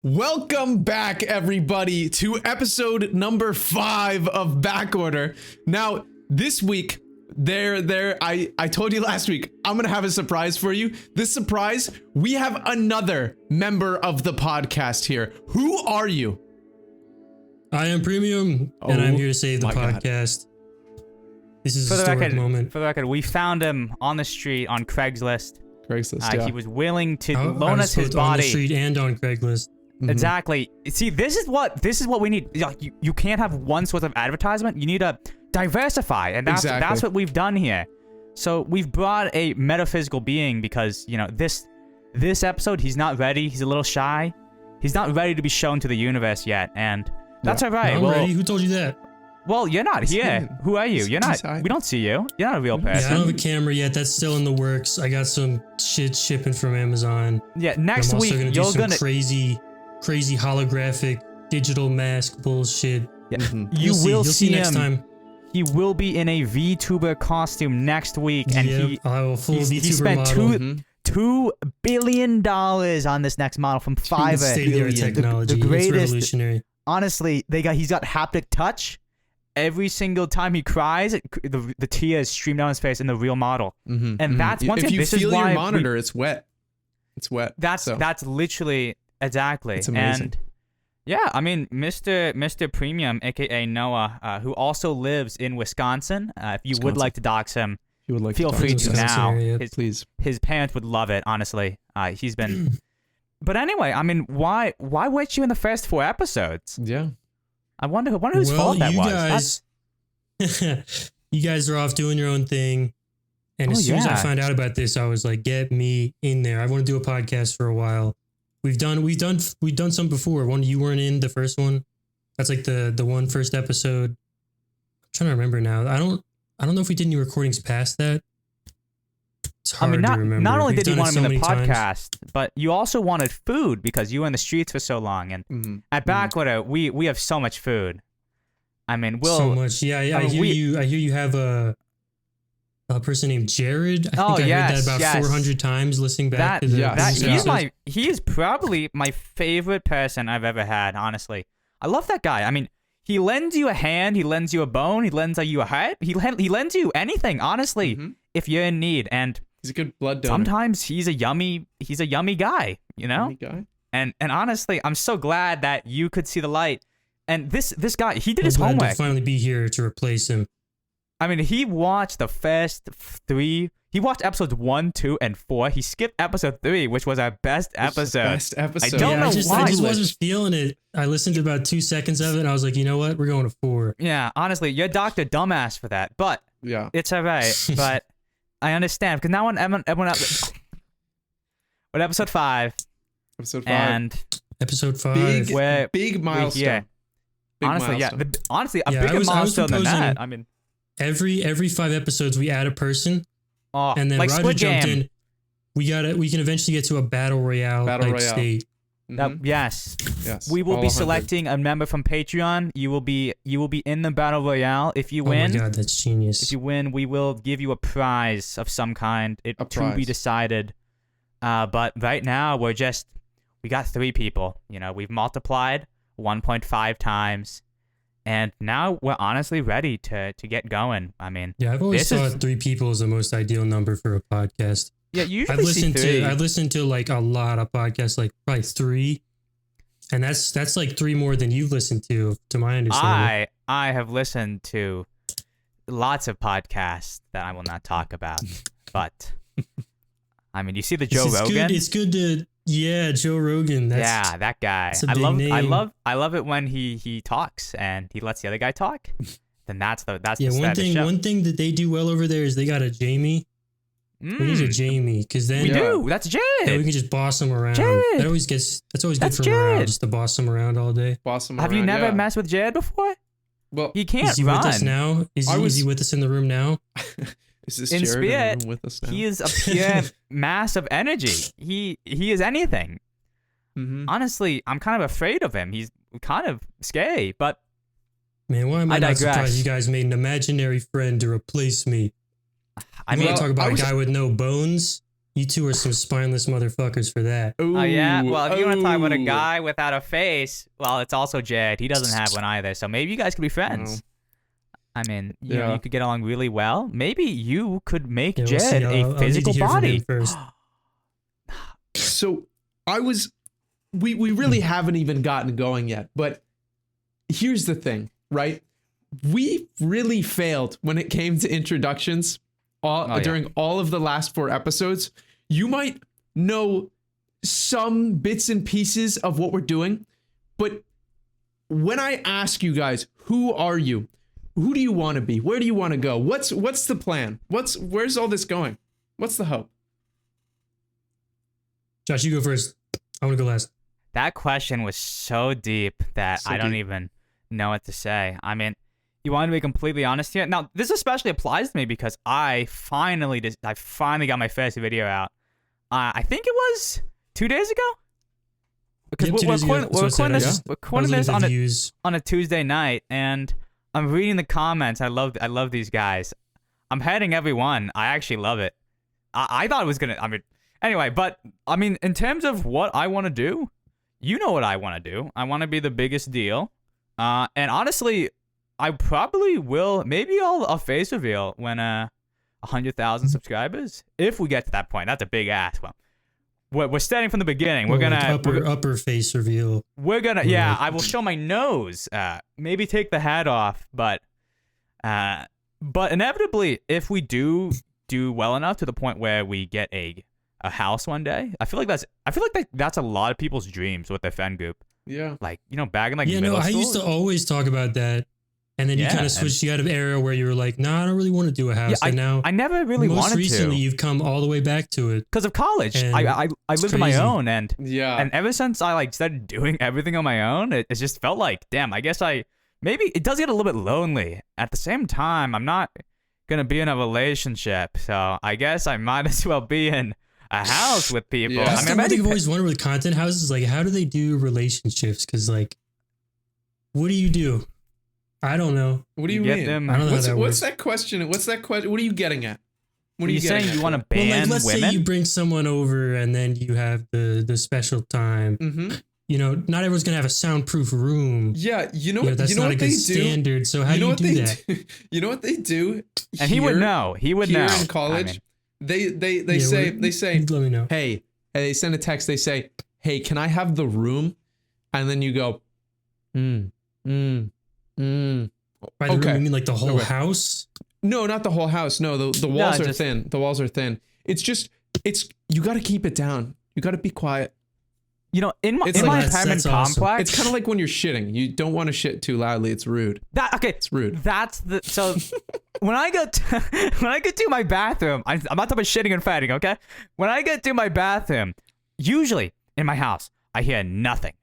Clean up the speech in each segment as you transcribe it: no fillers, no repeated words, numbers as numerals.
Welcome back, everybody, to episode number 5 of Backorder. Now, this week, I told you last week, I'm gonna have a surprise for you. This surprise, we have another member of the podcast here. Who are you? I am Premium, and I'm here to save the podcast. This is a historic moment. For the record, we found him on the street on Craigslist. Yeah. He was willing to loan us his body. On the street and on Craigslist. Exactly. See, this is what we need. You can't have one source of advertisement. You need to diversify, and that's what we've done here. So we've brought a metaphysical being because this episode he's not ready. He's a little shy. He's not ready to be shown to the universe yet, and that's all right. I'm ready. Who told you that? Well, you're not here. Who are you? You're not. We don't see you. You're not a real person. Yeah, I don't have a camera yet. That's still in the works. I got some shit shipping from Amazon. Yeah, next week you're gonna crazy holographic digital mask bullshit. Yeah. You'll see next time. He will be in a VTuber costume next week, and he spent $2 billion on this next model from Fiverr. State-of-the-art technology. The greatest. It's revolutionary. Honestly, he's got haptic touch. Every single time he cries, the tears stream down his face in the real model, and that's one thing. If you feel your monitor, it's wet. It's wet. That's literally exactly. It's amazing. And yeah, I mean, Mr. Premium, aka Noah, who also lives in Wisconsin. If you would like to dox him, feel free to now. Please. His parents would love it. Honestly, he's been. But anyway, I mean, why weren't you in the first 4 episodes? Yeah. I wonder whose fault that was. You guys are off doing your own thing, and as soon as I found out about this, I was like, "Get me in there! I want to do a podcast for a while." We've done some before. One you weren't in the first one. That's like the first episode. I'm trying to remember now. I don't know if we did any recordings past that. It's hard to remember. Not only did you want him in the podcast, but you also wanted food because you were in the streets for so long. And at Backorder, we have so much food. I mean, so much. Yeah. I hear you have a person named Jared. I think I heard that about 400 times listening back to the he is probably my favorite person I've ever had, honestly. I love that guy. I mean, he lends you a hand, he lends you a bone, he lends you a heart, he lends you anything, honestly, if you're in need. And he's a good blood donor. Sometimes he's a yummy guy, you know? Yummy guy. And honestly, I'm so glad that you could see the light. And this guy, he did his homework. To finally be here to replace him. I mean, he watched the first 3. He watched episodes 1, 2, and 4. He skipped episode 3, which was our best episode. I don't know why. I just wasn't feeling it. I listened to about 2 seconds of it, and I was like, you know what? We're going to 4. Yeah, honestly, you're Dr. Dumbass for that. But it's all right. But I understand. Because now when episode 5. And episode 5. Big milestone. Honestly, honestly, a bigger milestone than that. I mean, every 5 episodes we add a person, and then like Rodger jumped in. We can eventually get to a battle royale state. Yes. We will be selecting a member from Patreon. You will be in the battle royale. If you win, oh my god, that's genius. If you win, we will give you a prize of some kind. To be decided. But right now we got 3 people. You know, we've multiplied 1.5 times. And now we're honestly ready to get going. I mean, I've always thought 3 people is the most ideal number for a podcast. Yeah, usually I've listened to like a lot of podcasts, like probably 3, and that's like 3 more than you've listened to my understanding. I have listened to lots of podcasts that I will not talk about, but I mean, you see the Joe Rogan. It's good to. Yeah, Joe Rogan. That guy. I love it when he talks and he lets the other guy talk. Then that's one thing that they do well over there is they got a Jamie. We need a Jamie because then we do. That's Jed. We can just boss him around. That's always good for morale, just to boss him around all day. Have you never messed with Jed before? Well, he can't run. Is he with us now? Is he with us in the room now? Is this in Jared spirit, with us now? He is a pure mass of energy. He is anything. Honestly, I'm kind of afraid of him. He's kind of scary, but man, why am I not surprised you guys made an imaginary friend to replace me? I mean, talk about a guy with no bones. You two are some spineless motherfuckers for that. Oh, yeah? Well, if you want to talk about a guy without a face, well, it's also Jed. He doesn't have one either, so maybe you guys could be friends. I mean, you know, you could get along really well. Maybe you could make Jed a physical body. So, we really haven't even gotten going yet, but here's the thing, right? We really failed when it came to introductions during all of the last 4 episodes. You might know some bits and pieces of what we're doing, but when I ask you guys, who are you? Who do you want to be? Where do you want to go? What's the plan? Where's all this going? What's the hope? Josh, you go first. I want to go last. That question was so deep that I don't even know what to say. I mean, you want to be completely honest here? Now, this especially applies to me because I finally got my first video out. I think it was 2 days ago. Because we're recording this on a Tuesday night, and I'm reading the comments. I love these guys. I'm heading every one. I actually love it. I thought it was gonna. I mean, anyway, but I mean, in terms of what I want to do, you know what I want to do. I want to be the biggest deal. And honestly, I probably will. Maybe I'll face reveal when 100,000 subscribers. If we get to that point, that's a big ask. Well, we're starting from the beginning. We're gonna upper face reveal. We're gonna I will show my nose. Maybe take the hat off, but inevitably, if we do well enough to the point where we get a house one day, I feel like that's a lot of people's dreams with their fan group. Yeah, like back in middle school. I used to always talk about that. And then you kind of switched. You had an era where you were like, "Nah, I don't really want to do a house." And now I never really wanted to. Most recently, you've come all the way back to it because of college. I lived on my own, and and ever since I started doing everything on my own, it just felt like, damn. I guess maybe it does get a little bit lonely. At the same time, I'm not gonna be in a relationship, so I guess I might as well be in a house with people. Yeah. I mean, I've always wondered with content houses, like, how do they do relationships? Because like, what do you do? I don't know. What do you mean? I don't know what's that question? What's that question? What are you getting at? What are you saying? You want to ban let's women? Say you bring someone over and then you have the special time. Mm-hmm. You know, not everyone's gonna have a soundproof room. Yeah, that's not a good standard. So how do you do that? You know what they do? And he would know. He would know. Here in college, they say. Let me know. Hey, they send a text. They say, "Hey, can I have the room?" And then you go, By the room, you mean like the whole house? No, not the whole house. No, the walls are thin. The walls are thin. It's you got to keep it down. You got to be quiet. You know, in my apartment complex, awesome. It's kind of like when you're shitting. You don't want to shit too loudly. It's rude. It's rude. So when I get to my bathroom, I'm not talking about shitting and fatting. Okay, when I get to my bathroom, usually in my house, I hear nothing.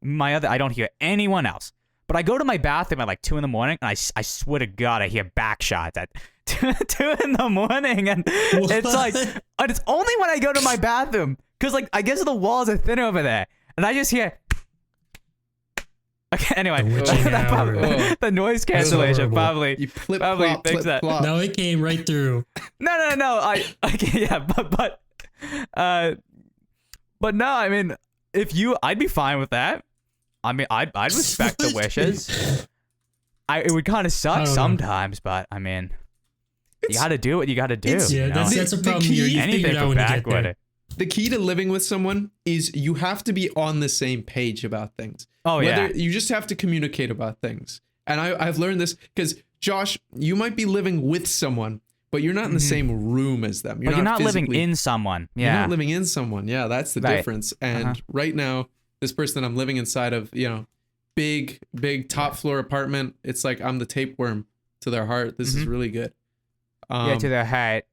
I don't hear anyone else. But I go to my bathroom at like 2 a.m. and I swear to God, I hear back shots at 2 a.m. and it's like, and it's only when I go to my bathroom, because like I guess the walls are thinner over there, and I just hear. Okay, anyway, the noise cancellation probably fix that. No, it came right through. No. But no, I mean, I'd be fine with that. I mean, I'd respect the wishes. It would kind of suck sometimes, but I mean, you got to do what you got to do. That's a problem. Anything for Backworder. The key to living with someone is you have to be on the same page about things. Oh, yeah. You just have to communicate about things. And I've learned this because, Josh, you might be living with someone, but you're not in the same room as them. You're not living in someone. Yeah. You're not living in someone. Yeah, that's the difference. And right now, this person that I'm living inside of, big top floor apartment. It's like I'm the tapeworm to their heart. This is really good. To their heart.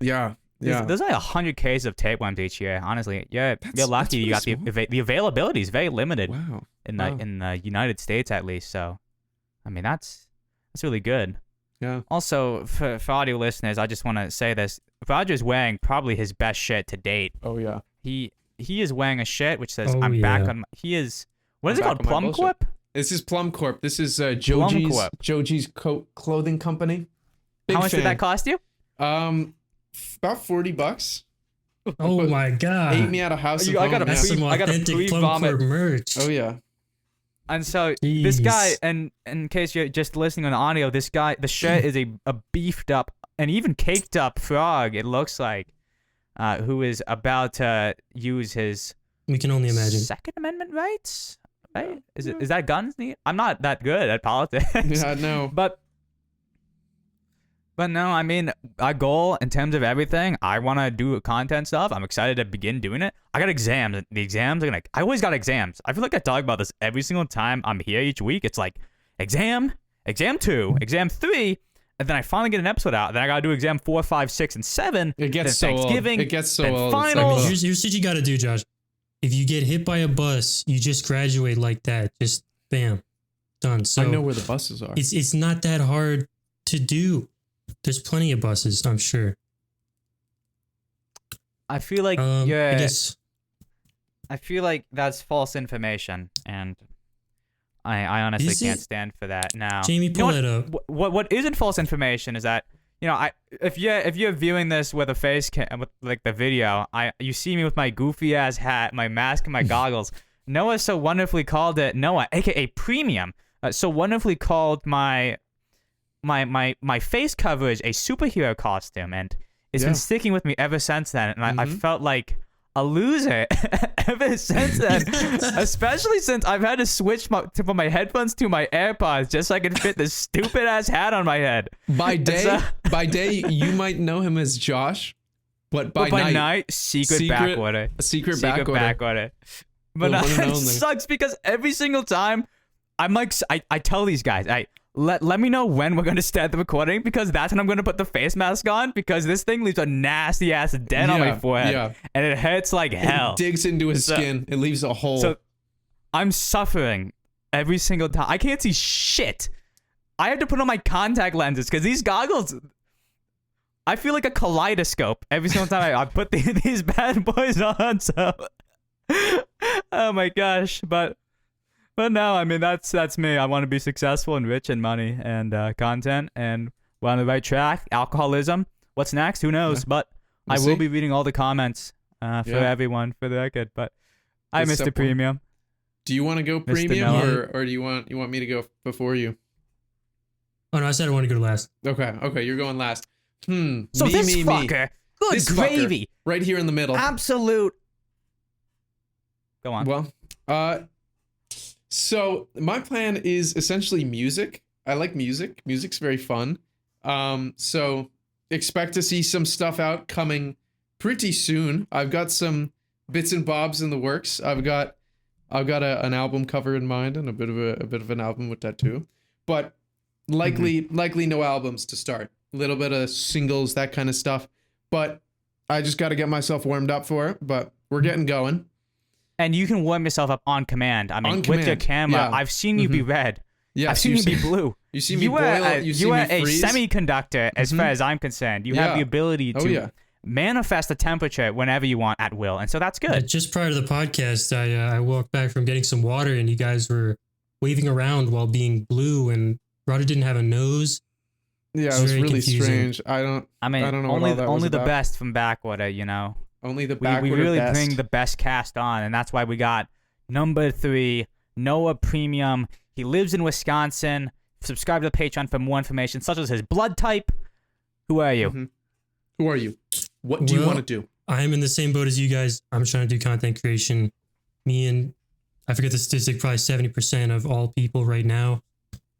Yeah. There's like 100 cases of tapeworms each year. Honestly, you're lucky. You got the availability is very limited. Wow. In the United States at least. So, I mean that's really good. Yeah. Also, for audio listeners, I just want to say this: Rodger's wearing probably his best shirt to date. Oh yeah. He is wearing a shirt which says "I'm back on." He is. What is it called? Plum Corp. This is Plum Corp. This is Joji's clothing company. How much did that cost you? About $40. Oh my god! Ate me out of house of I got home. That's some I got a authentic pre-vomit. Plumcore merch. Oh yeah. And so this guy, Jeez. and in case you're just listening on the audio, this guy, the shirt is a beefed up and even caked up frog. It looks like, who is about to use his We can only imagine. Second Amendment rights. Right? Is that guns? I'm not that good at politics. Yeah, no. But no, I mean, our goal in terms of everything, I want to do content stuff. I'm excited to begin doing it. I got exams. The exams are gonna. I always got exams. I feel like I talk about this every single time I'm here each week. It's like exam 2, exam 3, and then I finally get an episode out. Then I gotta do exam 4, 5, 6, and 7. It gets then so Thanksgiving. old. It gets so then old. Finals. Here's what you got to do, Josh. If you get hit by a bus, you just graduate like that. Just bam, done. So I know where the buses are. It's not that hard to do. There's plenty of buses, I'm sure. I feel like I you're. guess I feel like that's false information, and I honestly Is can't it? stand for that now. Jamie, You know pull that up. what isn't false information is that, you know, if you're viewing this with a face cam, with like the video, you see me with my goofy ass hat, my mask, and my goggles. Noah so wonderfully called it Noah, aka Premium. So wonderfully called my face coverage a superhero costume, and it's been sticking with me ever since then. And I felt like a loser ever since then, especially since I've had to switch from my headphones to my AirPods just so I can fit this stupid ass hat on my head. By day, you might know him as Josh, but by night, secret Backorder. Secret Backorder. But it sucks because every single time I'm like, I tell these guys, let me know when we're going to start the recording, because that's when I'm going to put the face mask on, because this thing leaves a nasty ass dent on my forehead, and it hurts like hell. It digs into his skin. It leaves a hole. So I'm suffering every single time. I can't see shit. I have to put on my contact lenses because these goggles, I feel like a kaleidoscope every single time I put these bad boys on. So, oh my gosh, but no, I mean, that's me. I want to be successful and rich in money and content, and we're on the right track. Alcoholism. What's next? Who knows? But I will be reading all the comments for everyone, for the record. But I missed the premium. Do you want to go premium, or do you want me to go before you? Oh no, I said I want to go last. Okay, you're going last. So this fucker, good this gravy, fucker, right here in the middle. Absolute. Go on. Well, so my plan is essentially music. I like music. Music's very fun. So expect to see some stuff out coming pretty soon. I've got some bits and bobs in the works. I've got an album cover in mind, and a bit of an album with that too. But likely no albums to start. A little bit of singles, that kind of stuff. But I just got to get myself warmed up for it. But we're getting going. And you can warm yourself up on command. I mean, with your camera, I've seen you be red. Yeah, I've seen you be blue. You see me boil. You are a semiconductor, as far as I'm concerned. You have the ability to manifest the temperature whenever you want at will, and so that's good. Just prior to the podcast, I walked back from getting some water, and you guys were waving around while being blue, and Rodger didn't have a nose. Yeah, it was really strange. I don't know only the best from Backorder, you know. Only the Backorder we really best. bring the best cast on, and that's why we got number 3, Noah Premium. He lives in Wisconsin. Subscribe to the Patreon for more information, such as his blood type. Who are you? Who are you? What do you want to do? I'm in the same boat as you guys. I'm trying to do content creation. Me and, I forget the statistic, probably 70% of all people right now.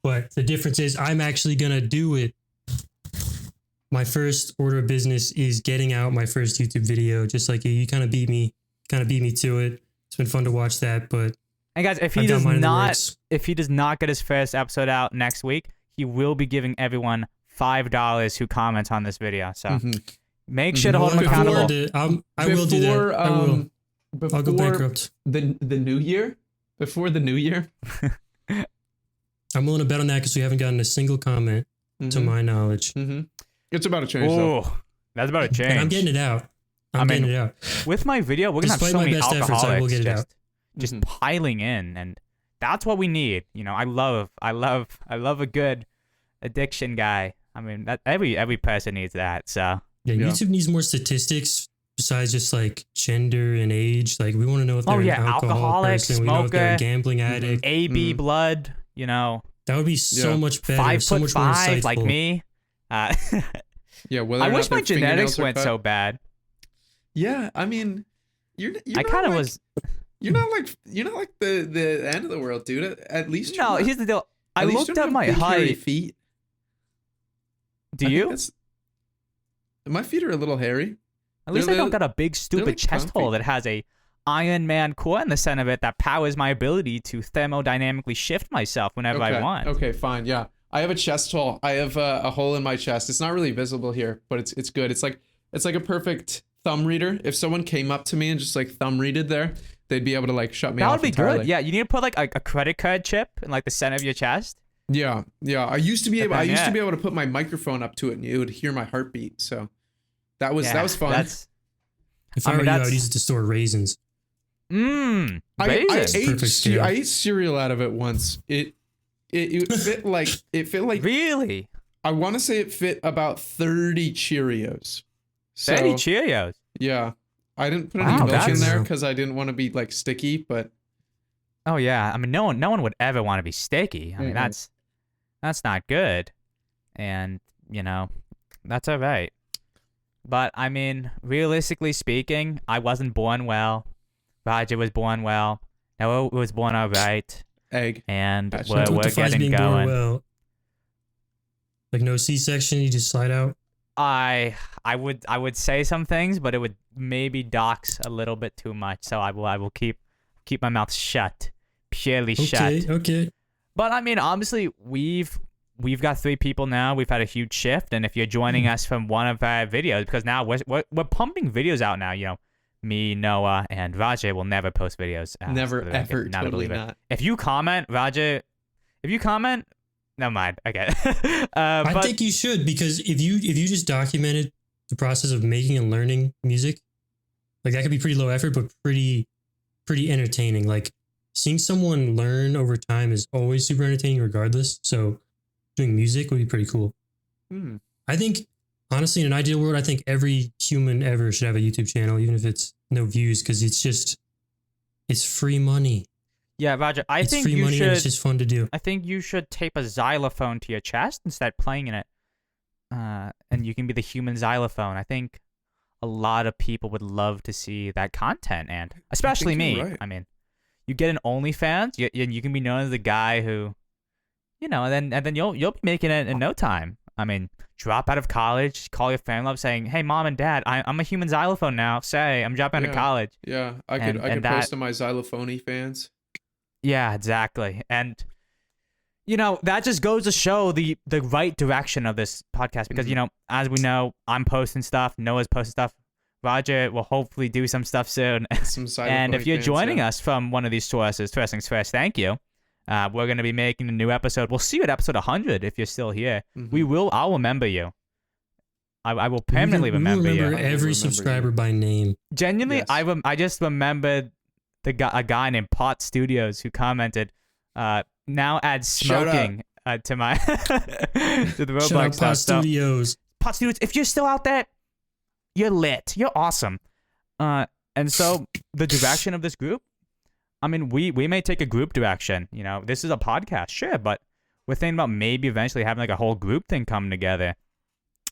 But the difference is I'm actually going to do it. My first order of business is getting out my first YouTube video. Just like you kind of beat me to it. It's been fun to watch that, but and guys, if he does not get his first episode out next week, he will be giving everyone $5 who comments on this video. So make sure to hold him accountable. I will do that. I will. I'll go bankrupt. The new year? Before the new year? I'm willing to bet on that because we haven't gotten a single comment to my knowledge. It's about to change, though. That's about to change. And I'm getting it out. I'm getting it out. With my video, we're going to have so many alcoholics efforts, I will get it out. Just piling in, and that's what we need. You know, I love a good addiction guy. I mean, that every person needs that. So yeah, YouTube needs more statistics besides besides just like gender and age? Like we want to know if they're an alcoholic person, smoker, we know if they're a gambling addict, AB blood. You know, that would be so much better. 5'5", so much more insightful. like me. Yeah, I wish my genetics went so bad. Yeah, I mean, you're I kind of was. You're not like the end of the world, dude. At least no. Here's the deal. I looked at my height. Feet. Do you? My feet are a little hairy. At least I don't got a big stupid like chest hole that has a Iron Man core in the center of it that powers my ability to thermodynamically shift myself whenever I want. Okay, fine. Yeah, I have a chest hole. I have a hole in my chest. It's not really visible here, but it's good. It's like a perfect thumb reader. If someone came up to me and just like thumb readed there, they'd be able to like shut me off. That would be entirely. good. Yeah, you need to put like a credit card chip in like the center of your chest. Yeah. I used to be able to put my microphone up to it and it would hear my heartbeat. So that was fun. If I were you, I would use it to store raisins. Raisins. I ate cereal out of it once. It fit like really. I want to say it fit about 30 Cheerios. 30 Cheerios. Yeah, I didn't put any milk in there because I didn't want to be like sticky. But oh yeah, I mean no one would ever want to be sticky. I mean that's not good, and you know that's all right. But I mean, realistically speaking, I wasn't born well. Rodger was born well. Noah was born all right. Egg. And we're getting going. Well? Like no C-section, you just slide out? I would say some things, but it would maybe dox a little bit too much. So I will keep my mouth shut. Purely shut. Okay. But I mean, obviously, we've got 3 people now. We've had a huge shift, and if you're joining us from one of our videos, because now we're pumping videos out now, you know, me, Noah, and Rodger will never post videos. Never, ever, totally not. If you comment, Rodger, never mind. Okay. I think you should, because if you just documented the process of making and learning music, like that could be pretty low effort, but pretty entertaining. Like seeing someone learn over time is always super entertaining regardless. So doing music would be pretty cool. I think, honestly, in an ideal world, I think every human ever should have a YouTube channel, even if it's no views, because it's free money. Yeah, Rodger, I think free you money should. And it's just fun to do. I think you should tape a xylophone to your chest and start playing in it, and you can be the human xylophone. I think a lot of people would love to see that content, and especially me. Right. I mean, you get an OnlyFans, you can be known as the guy who, you know, and then you'll be making it in no time. I mean, drop out of college, call your family up saying, "Hey, mom and dad, I'm a human xylophone now. Say, I'm dropping out of college." Yeah, I could post to my xylophone fans. Yeah, exactly. And you know, that just goes to show the right direction of this podcast, because you know, as we know, I'm posting stuff, Noah's posting stuff, Rodger will hopefully do some stuff soon. And if you're joining us from one of these sources, first things first, thank you. We're going to be making a new episode. We'll see you at episode 100 if you're still here. I'll remember you. I will permanently remember you. Every subscriber by name. Genuinely, yes. I just remembered a guy named Pot Studios who commented, now add smoking to my to the Roblox Shout out Pot Studios. Pot Studios, if you're still out there, you're lit. You're awesome. And so the direction of this group, I mean, we may take a group direction. You know, this is a podcast, sure, but we're thinking about maybe eventually having like a whole group thing come together.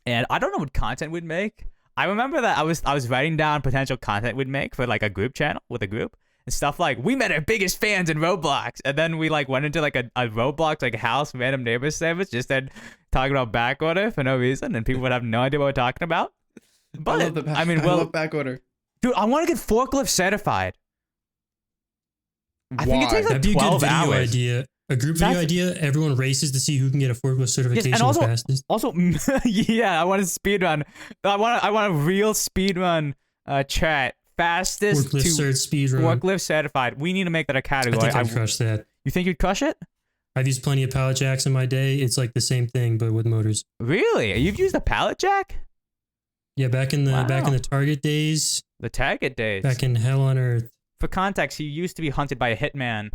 And I don't know what content we'd make. I remember that I was writing down potential content we'd make for like a group channel with a group and stuff like, we met our biggest fans in Roblox, and then we like went into like a Roblox like house random neighbor service, just then talking about backorder for no reason, and people would have no idea what we're talking about. But I love backorder, dude. I want to get forklift certified. I think it takes like That'd be 12 a good video hours. idea. A group video idea. Everyone races to see who can get a forklift certification and also, the fastest. Also, yeah, I want a speed run. I want a real speed run chat. Fastest forklift cert speed run. Forklift certified. We need to make that a category. I think I'd crush that. You think you'd crush it? I've used plenty of pallet jacks in my day. It's like the same thing, but with motors. Really? You've used a pallet jack? Yeah, back in the Target days. The Target days. Back in Hell on Earth. For context, he used to be hunted by a hitman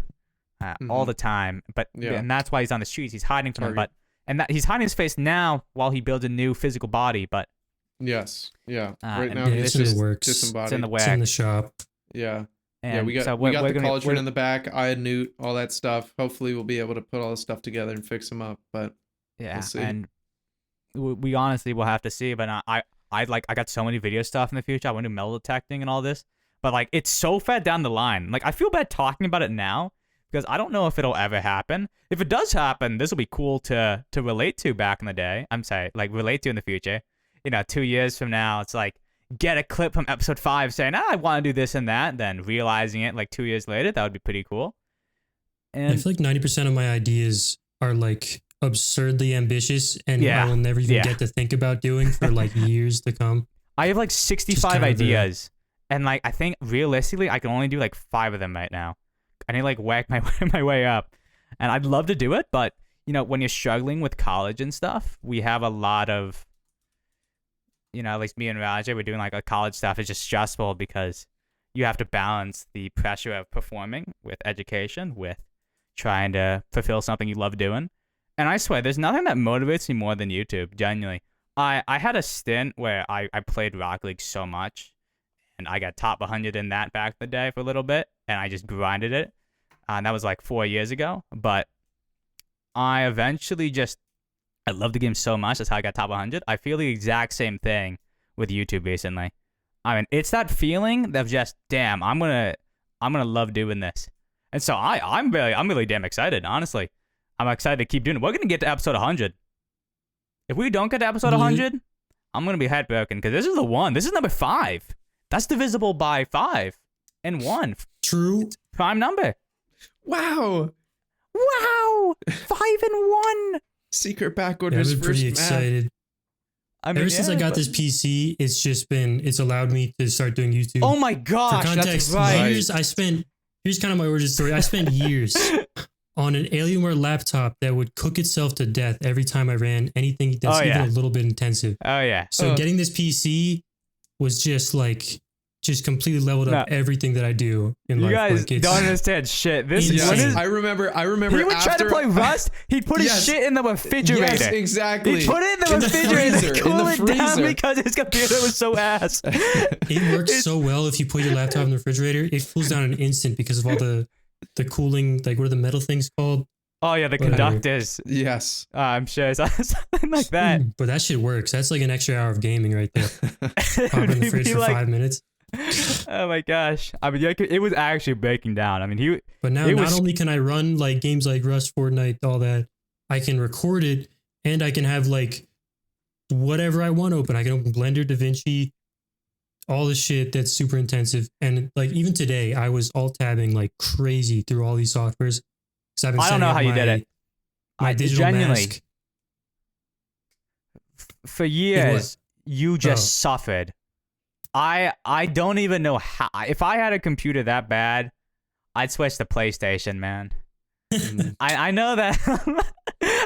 all the time, and that's why he's on the streets. He's hiding from him, he's hiding his face now while he builds a new physical body. But Yes. Yeah. Right And now he's it's in the just works. disembodied. It's in the It's in work. the shop. Yeah. And Yeah, we got so we got we're the gonna- cauldron we're- in the back. I had Newt, all that stuff. Hopefully, we'll be able to put all this stuff together and fix them up. But Yeah, we'll see. and we honestly will have to see. But I got so many video stuff in the future. I want to do metal detecting and all this. But like, it's so far down the line. Like, I feel bad talking about it now because I don't know if it'll ever happen. If it does happen, this will be cool to relate to back in the day. I'm sorry, like relate to in the future. 2 years from now, it's like get a clip from episode 5 saying, I want to do this and that, then realizing it like 2 years later. That would be pretty cool. And I feel like 90% of my ideas are like absurdly ambitious and Yeah. I will never even Yeah. get to think about doing for like years to come. I have like 65 kind of ideas, and like I think realistically I can only do like 5 of them right now. I need to like whack my way up, and I'd love to do it, but when you're struggling with college and stuff, we have a lot of, at least me and Rodger, we're doing like a college stuff. It's just stressful because you have to balance the pressure of performing with education with trying to fulfill something you love doing. And I swear, there's nothing that motivates me more than YouTube. Genuinely. I had a stint where I played Rocket League so much, and I got top 100 in that back in the day for a little bit, and I just grinded it. And that was like 4 years ago. But I eventually I love the game so much. That's how I got top 100. I feel the exact same thing with YouTube recently. I mean, it's that feeling of just, damn, I'm gonna love doing this. And so I'm really damn excited, honestly. I'm excited to keep doing it. We're gonna get to episode 100. If we don't get to episode 100, I'm gonna be heartbroken because this is the one. This is number 5. That's divisible by 5 and 1. True. Prime number. Wow. 5 and 1. Secret Yeah, Backorder's I've been first pretty map. excited. I mean, Ever since I got but- this PC, it's allowed me to start doing YouTube. Oh my For gosh, context, that's right. here's kind of my origin story. I spent years on an Alienware laptop that would cook itself to death every time I ran anything that's even a little bit intensive. Oh yeah. So getting this PC was just completely leveled up everything that I do in life. You guys Like, it's don't understand shit. This insane. what Yes, is, I remember. he would try to after- play Rust. He'd put his Yes. shit in the refrigerator. Yes, exactly. He'd put it in the In the refrigerator, freezer, cool in the it down freezer. because his computer was so ass. It works so well if you put your laptop in the refrigerator. It cools down in an instant because of all the cooling, like what are the metal things called? Oh yeah, the Whatever. conductors. Yes. I'm sure it's something like that. But that shit works. That's like an extra hour of gaming right there. Pop in the He'd fridge be for like, 5 minutes. oh my gosh. I mean, it was actually breaking down. I mean, But now it not was- only can I run like games like Rust, Fortnite, all that, I can record it and I can have like whatever I want open. I can open Blender, DaVinci, all the shit that's super intensive. And like even today, I was alt tabbing like crazy through all these softwares. 'Cause I've been I don't know setting how up you did it. My I digital genuinely- mask. For years, you just suffered. I don't even know how. If I had a computer that bad, I'd switch to PlayStation, man. I know that.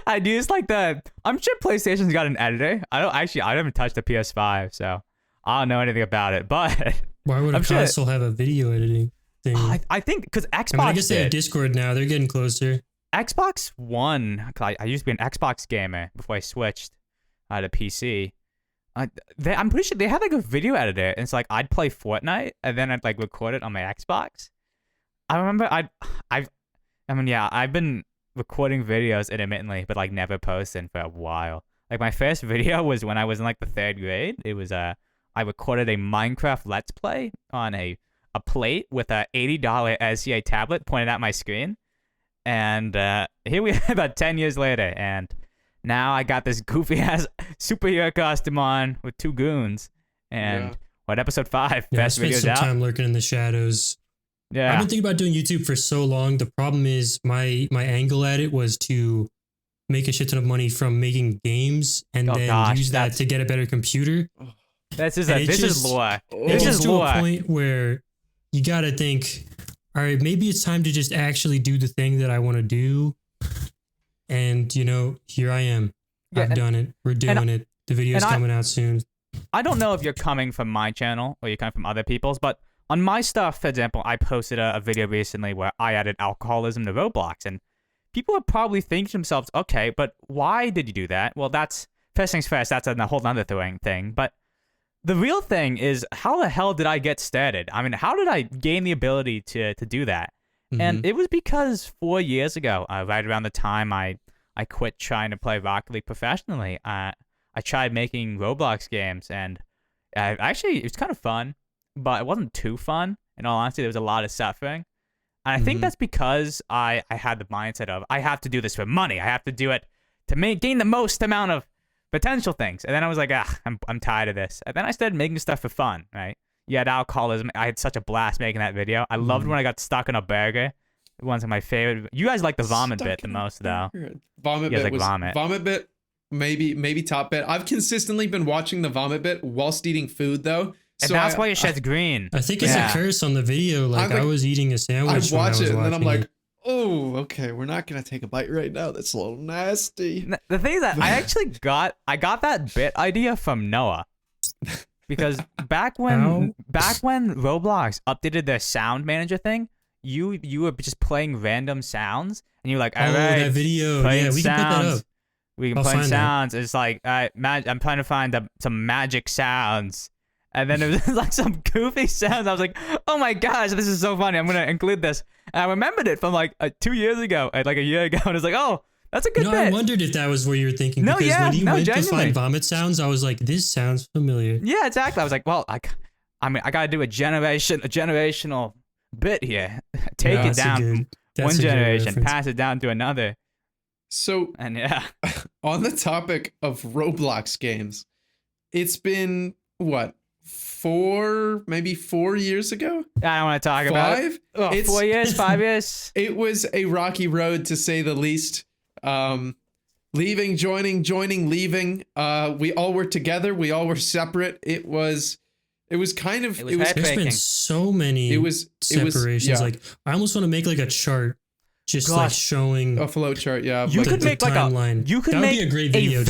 I'd use like I'm sure PlayStation's got an editor. I haven't touched the PS5, so I don't know anything about it. But Why would a I'm sure- console have a video editing thing? I think because Xbox I mean, I guess they have did. Discord now. They're getting closer. Xbox One. 'Cause I used to be an Xbox gamer before I switched to PC. I'm pretty sure they had like a video editor, and it's like I'd play Fortnite and then I'd like record it on my Xbox. I remember I've been recording videos intermittently, but like never posting for a while. Like my first video was when I was in like the 3rd grade. It was I recorded a Minecraft Let's Play on a plate with a $80 SCA tablet pointed at my screen, and here we are about 10 years later, and now I got this goofy ass superhero costume on with 2 goons, and episode 5 Yeah, I best spent videos some out. time lurking in the shadows. Yeah, I've been thinking about doing YouTube for so long. The problem is my angle at it was to make a shit ton of money from making games and then use that to get a better computer. this is And this is lore. It This gets is to lore. a point where you gotta think, all right, maybe it's time to just actually do the thing that I want to do. And here I am. Yeah, I've done it. We're doing it. The video's coming out soon. I don't know if you're coming from my channel or you're coming from other people's, but on my stuff, for example, I posted a video recently where I added alcoholism to Roblox, and people are probably thinking to themselves, okay, but why did you do that? Well, that's first things first. That's a whole other thing. But the real thing is, how the hell did I get started? I mean, how did I gain the ability to do that? And it was because 4 years ago, right around the time I quit trying to play Rocket League professionally, I tried making Roblox games, and actually, it was kind of fun, but it wasn't too fun. In all honesty, there was a lot of suffering. And I think that's because I had the mindset of, I have to do this for money. I have to do it to gain the most amount of potential things. And then I was like, I'm tired of this. And then I started making stuff for fun, right? You had alcoholism. I had such a blast making that video. I loved when I got stuck in a burger. One's of my favorite. You guys like the vomit bit the most, though. Vomit bit was vomit bit. Maybe top bit. I've consistently been watching the vomit bit whilst eating food, though. And that's why your shit's green. I think it's a curse on the video. Like, I was eating a sandwich. I watch it and then I'm like, oh, okay, we're not gonna take a bite right now. That's a little nasty. The thing is that I got that bit idea from Noah, because back when Roblox updated their sound manager thing, you were just playing random sounds and you're like, all right, that video, yeah, we can put that up. We can play sounds. It's like, I'm trying to find some magic sounds. And then it was like some goofy sounds. I was like, oh my gosh, this is so funny. I'm going to include this. And I remembered it from like 2 years ago, like a year ago. And I was like, oh, that's a good bit. I wondered if that was what you were thinking. Because when you went to find vomit sounds, I was like, this sounds familiar. Yeah, exactly. I was like, well, I got to do a generational bit here. Take it down one generation, pass it down to another. So, and yeah. On the topic of Roblox games, it's been, what? 4 years ago? I don't want to talk about it. Oh, 4 years, 5 years. It was a rocky road, to say the least. Leaving, joining, leaving. We all were together. We all were separate. It was there's been so many separations. Like, I almost want to make like a chart. Just like showing a flow chart, yeah. You could make like timeline. You could make a great video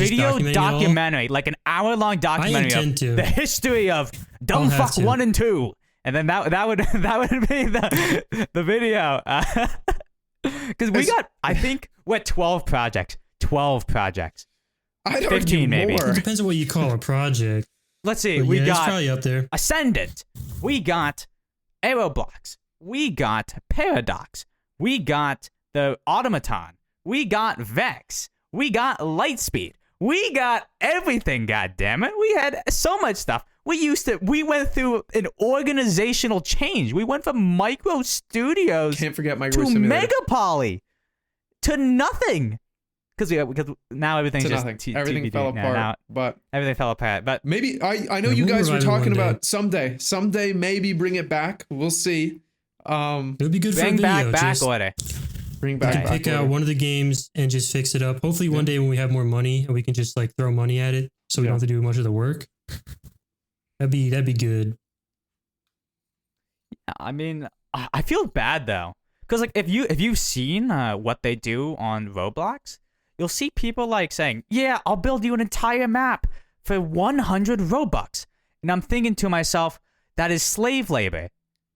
documentary, like an hour-long documentary of the history of Dumb Fuck 1 and 2, and then that would be the video. Because I think we're 12 projects. 12 projects. I'd 15 maybe. It depends on what you call a project. Let's see. But we got it's probably up there. Ascendant. We got Aeroblocks. We got Paradox. We got the Automaton. We got Vex. We got Lightspeed. We got everything, goddammit. We had so much stuff. We went through an organizational change. We went from micro studios to Megapoly to nothing. Because now everything's just everything fell apart. But everything fell apart. But maybe I know you guys were talking about someday maybe bring it back. We'll see. It would be good for a video. Bring back Backorder. Bring back. Pick out one of the games and just fix it up. Hopefully one day when we have more money and we can just like throw money at it, so we don't have to do much of the work. That'd be good. Yeah, I mean, I feel bad though, because like if you've seen what they do on Roblox, you'll see people like saying, "Yeah, I'll build you an entire map for 100 Robux," and I'm thinking to myself, that is slave labor.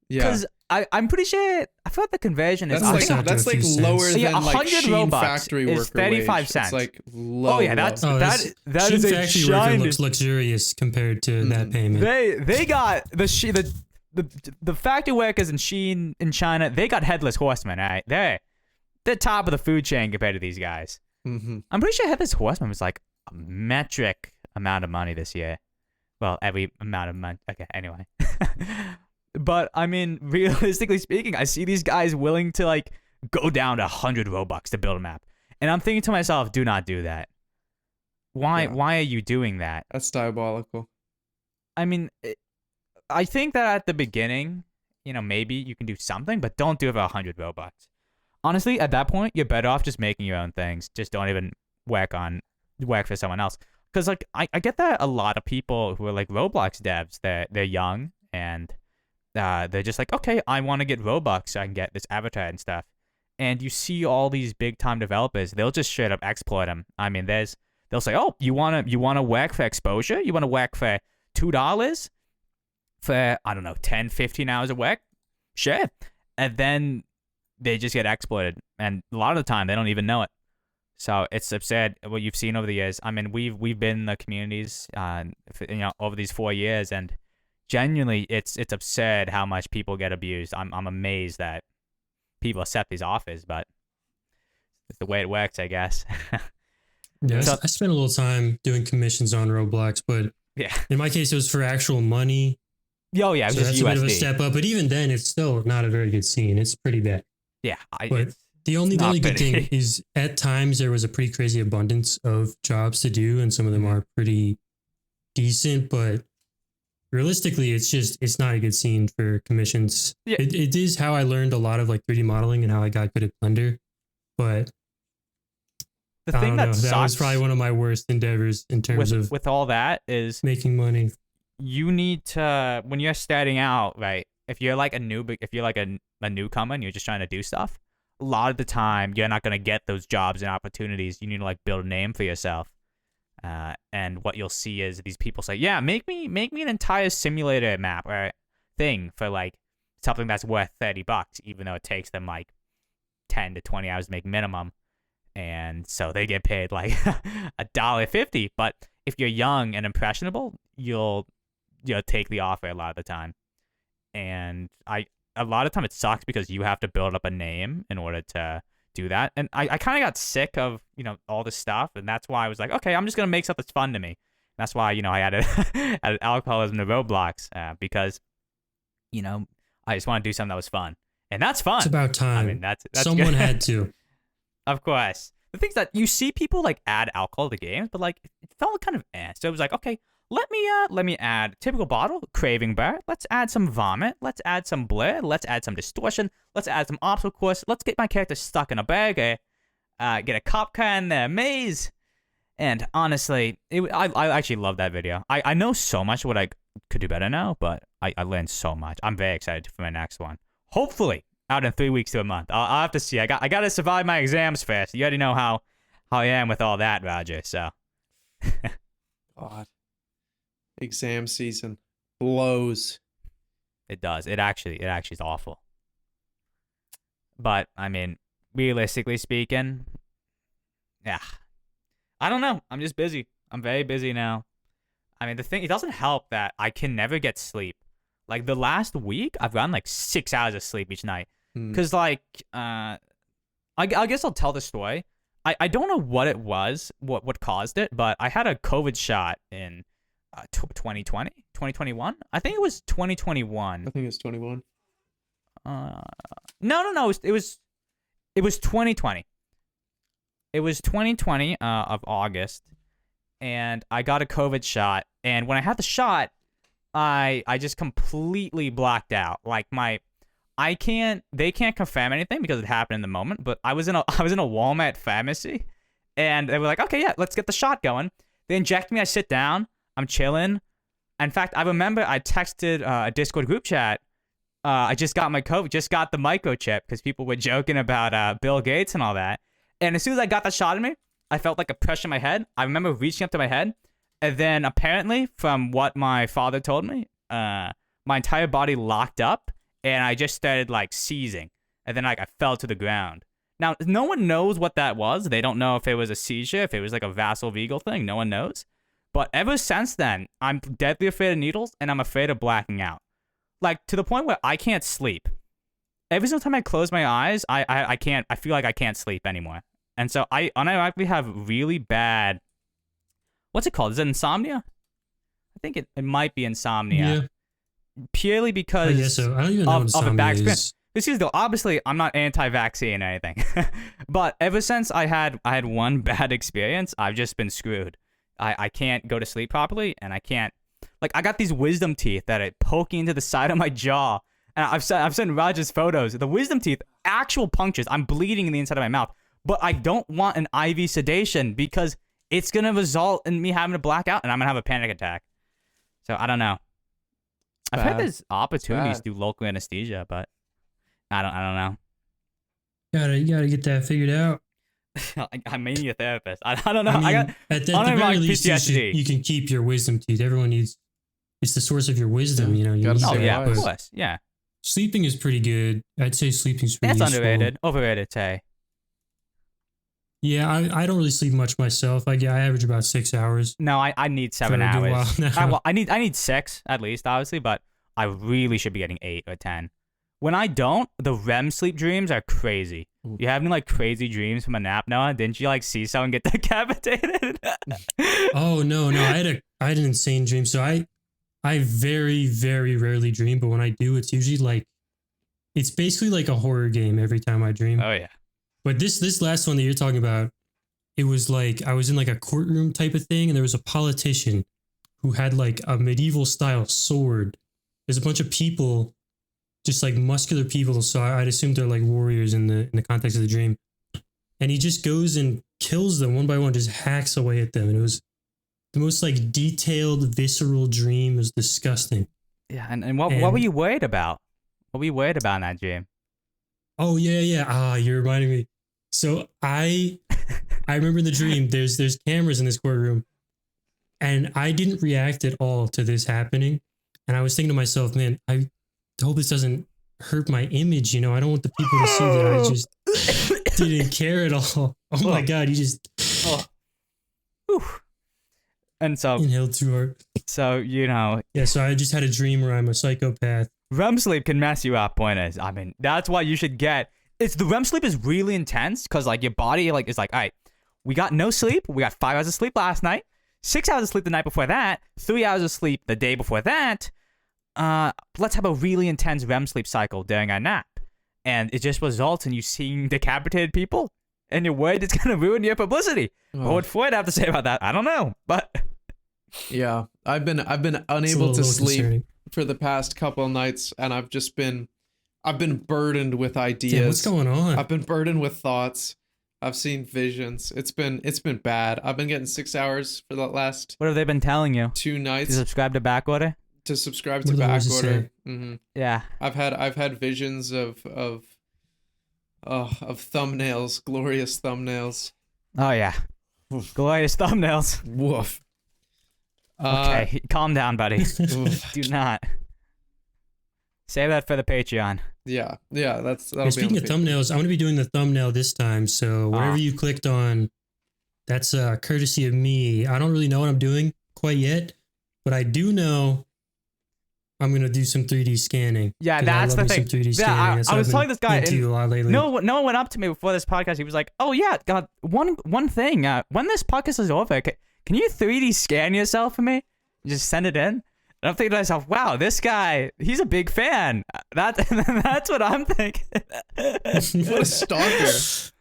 Because I'm pretty sure I thought the conversion is that's like lower than like Sheen Robux factory worker is 35 cents. It's like low. Oh yeah, that is a factory worker looks luxurious compared to that payment. They got the factory workers in Sheen in China. They got headless horsemen. Right, they're top of the food chain compared to these guys. Mm-hmm. I'm pretty sure headless horseman was like a metric amount of money this year. Well, every amount of money. Okay, anyway. But I mean, realistically speaking, I see these guys willing to like go down to 100 Robux to build a map, and I'm thinking to myself, do not do that. Why are you doing that? That's diabolical. I mean, I think that at the beginning, maybe you can do something, but don't do it for 100 Robux. Honestly, at that point, you're better off just making your own things. Just don't even work for someone else. Because like I get that a lot of people who are like Roblox devs, they're young and they're just like, okay, I want to get Robux so I can get this avatar and stuff. And you see all these big time developers, they'll just straight up exploit them. I mean, they'll say, oh, you wanna work for exposure? You wanna work for $2 for, I don't know, 10, 15 hours of work? Sure. And then they just get exploited. And a lot of the time they don't even know it. So it's absurd what you've seen over the years. I mean, we've been in the communities, over these 4 years, and genuinely, it's absurd how much people get abused. I'm amazed that people accept these offers, but it's the way it works, I guess. Yeah, so, I spent a little time doing commissions on Roblox, but in my case, it was for actual money. Oh yeah, so just that's USD. a bit of a step up. But even then, it's still not a very good scene. It's pretty bad. Yeah, but the only good thing is at times there was a pretty crazy abundance of jobs to do, and some of them are pretty decent. But realistically, it's not a good scene for commissions. Yeah. It is how I learned a lot of like 3D modeling and how I got good at Blender, but. The thing that sucks, that was probably one of my worst endeavors in terms of with all that is making money. You need to, when you're starting out, right? If you're like a newcomer and you're just trying to do stuff, a lot of the time you're not gonna get those jobs and opportunities. You need to like build a name for yourself. And what you'll see is these people say, "Yeah, make me an entire simulator map or thing for like something that's worth $30, even though it takes them like 10 to 20 hours to make minimum." And so they get paid like $1.50. But if you're young and impressionable, you'll take the offer a lot of the time. And a lot of time it sucks because you have to build up a name in order to do that. And I kind of got sick of all this stuff, and that's why I was like, okay, I'm just gonna make something that's fun to me. And that's why I added added alcoholism to Roblox because I just want to do something that was fun, and that's fun. It's about time. I mean, that's someone good. had to. Of course. The things that you see people like add alcohol to games, but like it felt kind of So it was like, okay, let me add typical bottle, craving bar. Let's add some vomit. Let's add some blur. Let's add some distortion. Let's add some obstacle course. Let's get my character stuck in a burger. Get a cop car in the maze. And honestly, I actually love that video. I know so much what I could do better now, but I learned so much. I'm very excited for my next one. Hopefully. Out in 3 weeks to a month. I'll have to see. I got to survive my exams first. You already know how I am with all that, Rodger. So, God, exam season blows. It does. It actually is awful. But I mean, realistically speaking, yeah, I don't know. I'm just busy. I'm very busy now. I mean, it doesn't help that I can never get sleep. Like the last week, I've gotten like 6 hours of sleep each night. Cause like, I guess I'll tell the story. I don't know what it was, what caused it, but I had a COVID shot in 2020, 2021. I think it was 2021. I think it's 21. No. It was 2020. It was 2020 of August, and I got a COVID shot. And when I had the shot, I just completely blacked out. Like they can't confirm anything because it happened in the moment, but I was in a Walmart pharmacy, and they were like, okay, yeah, let's get the shot going. They inject me, I sit down, I'm chilling. In fact, I remember I texted a Discord group chat, I just got my COVID, just got the microchip, because people were joking about Bill Gates and all that. And as soon as I got that shot in me, I felt like a pressure in my head. I remember reaching up to my head, and then apparently, from what my father told me, my entire body locked up, and I just started like seizing, and then like I fell to the ground. Now, no one knows what that was. They don't know if it was a seizure, if it was like a vasovagal thing. No one knows. But ever since then, I'm deadly afraid of needles, and I'm afraid of blacking out. Like to the point where I can't sleep. Every single time I close my eyes, I can't. I feel like I can't sleep anymore, and so I unironically have really bad. What's it called? Is it insomnia? I think it might be insomnia. Yeah. Purely because I guess so. I don't even know what of a bad experience. is. This is though, obviously I'm not anti-vaccine or anything, but ever since I had one bad experience, I've just been screwed. I can't go to sleep properly, and I can't. Like I got these wisdom teeth that are poking into the side of my jaw, and I've sent Rodger's photos. The wisdom teeth, actual punctures. I'm bleeding in the inside of my mouth, but I don't want an IV sedation because it's gonna result in me having to black out, and I'm gonna have a panic attack. So I don't know. I've heard there's opportunities to do local anesthesia, but I don't know. You gotta get that figured out. I may need a therapist. I don't know. I mean, I got at the very least, PTSD. you can keep your wisdom teeth. Everyone needs. It's the source of your wisdom. You need Oh yeah, that. of course. Yeah. Sleeping is pretty good. I'd say sleeping's pretty That's useful. underrated. Overrated, say. Yeah, I don't really sleep much myself. I average about 6 hours. No, I need 7 Trying to do hours. well now. I need 6 at least, obviously, but I really should be getting 8 or 10. When I don't, the REM sleep dreams are crazy. You have any like crazy dreams from a nap, Noah? Didn't you like see someone get decapitated? Oh no, I had an insane dream. So I very, very rarely dream, but when I do, it's usually like it's basically like a horror game every time I dream. Oh yeah. But this last one that you're talking about, it was like I was in like a courtroom type of thing, and there was a politician who had like a medieval style sword. There's a bunch of people, just like muscular people, so I'd assume they're like warriors in the context of the dream. And he just goes and kills them one by one, just hacks away at them. And it was the most like detailed, visceral dream. It was disgusting. Yeah, and what were you worried about? What were you worried about in that dream? Oh yeah. Ah, you're reminding me. So I remember in the dream, there's cameras in this courtroom, and I didn't react at all to this happening. And I was thinking to myself, man, I hope this doesn't hurt my image. You know, I don't want the people to see that I just didn't care at all. Oh my God, you just And so inhaled too hard. So, you know. Yeah, so I just had a dream where I'm a psychopath. REM sleep can mess you up, point is. I mean, that's why you should get the REM sleep is really intense because like your body like is like, all right, we got no sleep. We got 5 hours of sleep last night, 6 hours of sleep the night before that, 3 hours of sleep the day before that. Let's have a really intense REM sleep cycle during our nap. And it just results in you seeing decapitated people, and you're worried it's gonna ruin your publicity. What would Floyd have to say about that? I don't know, but yeah, I've been unable to sleep concerning. For the past couple of nights, and I've been burdened with ideas. Damn, what's going on? I've been burdened with thoughts. I've seen visions. It's been bad. I've been getting 6 hours for the last. What have they been telling you? 2 nights. To subscribe to Backorder? To subscribe to Backorder. Mm-hmm. Yeah. I've had visions of thumbnails, glorious thumbnails. Oh yeah. Glorious thumbnails. Woof. Okay, calm down, buddy. Do not. Save that for the Patreon. Yeah, that'll Yeah, speaking of thumbnails, I'm going to be doing the thumbnail this time. So wherever you clicked on, that's courtesy of me. I don't really know what I'm doing quite yet, but I do know I'm going to do some 3D scanning. Yeah, that's the thing. 3D yeah, scanning. I was telling this guy. A lot lately. No one went up to me before this podcast. He was like, "Oh yeah, God, one thing. When this podcast is over, can you 3D scan yourself for me? Just send it in." And I'm thinking to myself, "Wow, this guy, he's a big fan." That's what I'm thinking. What a stalker.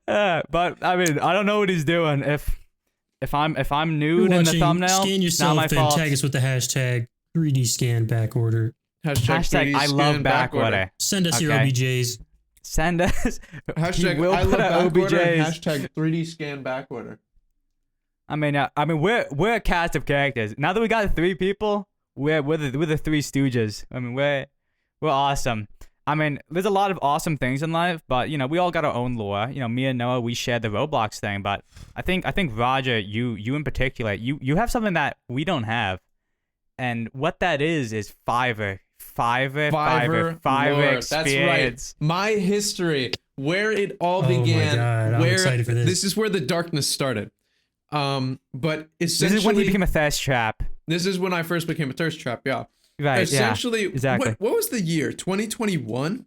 But I mean, I don't know what he's doing. If I'm nude in the thumbnail, scan yourself and tag us with the hashtag 3D scan backorder. Hashtag I love Backorder. Send us your OBJs. Send us. Hashtag I love Backorder. Hashtag 3D scan backorder. I mean, we're a cast of characters. Now that we got 3 people, we're the 3 Stooges. I mean, we're awesome. I mean, there's a lot of awesome things in life, but you know, we all got our own lore. You know, me and Noah, we share the Roblox thing, but I think Rodger, you in particular, you have something that we don't have, and what that is Fiverr Lord, experience. That's right. My history, where it all began. Oh my God, I'm excited for this. This is where the darkness started. But essentially, this is when you became a thirst trap. This is when I first became a thirst trap. Yeah. Right. Essentially, yeah, exactly. What was the year? 2021.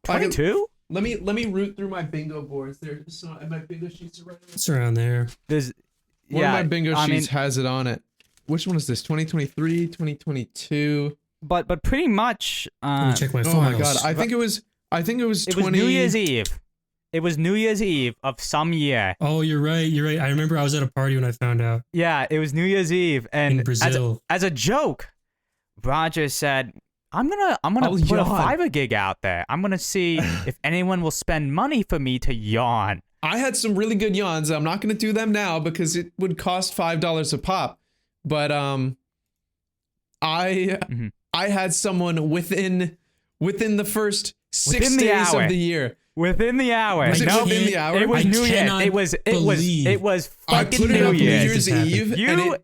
22. Let me root through my bingo boards. There, my bingo sheets are right there. It's around there. There's one of my bingo sheets has it on it. Which one is this? 2023, 2022. But pretty much. Let me check my files. Oh my God! I think it was 20. It was New Year's Eve. It was New Year's Eve of some year. Oh, you're right. I remember I was at a party when I found out. Yeah, it was New Year's Eve, and in Brazil. As a joke, Rodger said, "I'm gonna put a Fiverr gig out there. I'm gonna see if anyone will spend money for me to yawn." I had some really good yawns. I'm not gonna do them now because it would cost $5 a pop. But I had someone within the first 6 days of the year. Within the hour. Was it within the hour? It was New Year. It was fucking New Year's Eve,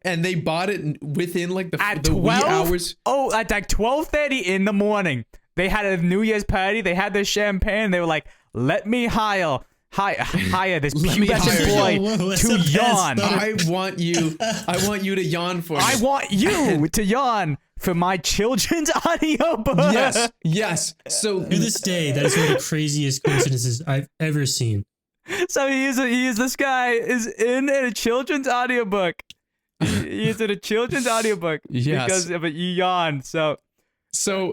and they bought it within like the wee hours. Oh, at like 12:30 in the morning. They had a New Year's party. They had their champagne. They were like, "Let me hire hire this Let me pubescent hire boy Whoa, that's to the best. yawn. I want you to yawn for me. I want you to yawn for my children's audiobook. Yes. So To this day, that is one of the craziest coincidences I've ever seen. So this guy is in a children's audiobook. He is in a children's audiobook Yes. because of a yawn. So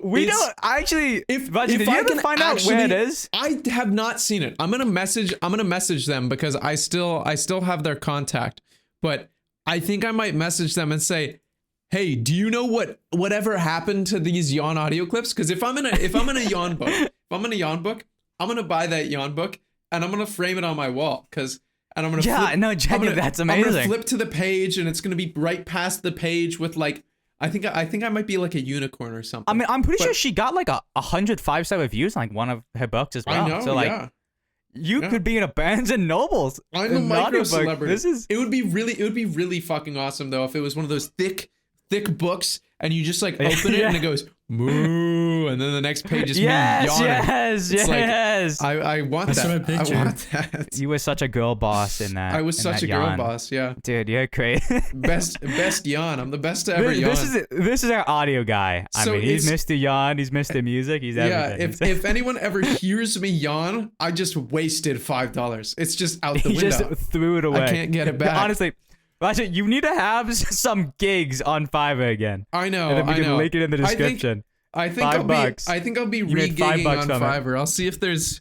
we it's- don't actually. Roger, if did you I ever can find out where it is? I have not seen it. I'm gonna message them because I still have their contact. But I think I might message them and say, hey, do you know whatever happened to these yawn audio clips? Because if I'm in a yawn book, I'm gonna buy that yawn book and I'm gonna frame it on my wall. And I'm gonna genuinely, that's amazing. I'm gonna flip to the page and it's gonna be right past the page with like I think I might be like a unicorn or something. I mean, I'm pretty sure she got like 100 5-star reviews on like one of her books as well. I know. So like, yeah. you could be in a Barnes and Nobles. I'm a micro audiobook. celebrity. It would be really fucking awesome though if it was one of those thick books and you just like open it and it goes moo and then the next page is me yawning. Yes. I want That's that. what I pictured. I want that. You were such a girl boss in that. I was such a girl boss. Yeah. Dude, you're crazy. Best yawn. I'm the best to ever yawn. This is our audio guy. I So mean, he's it's- Mr. Yawn. He's Mr. Music. He's everything. Yeah. If anyone ever hears me yawn, I just wasted $5. It's just out the he window. just threw it away. I can't get it back. Honestly, Roger, you need to have some gigs on Fiverr again. I know. And then we I can know. link it in the description. I think I'll be You made $5 re-gigging on from it. Fiverr. I'll see if there's.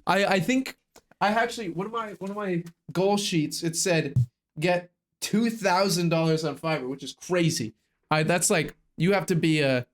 I think I actually one of my goal sheets. It said get $2,000 on Fiverr, which is crazy. That's like you have to be a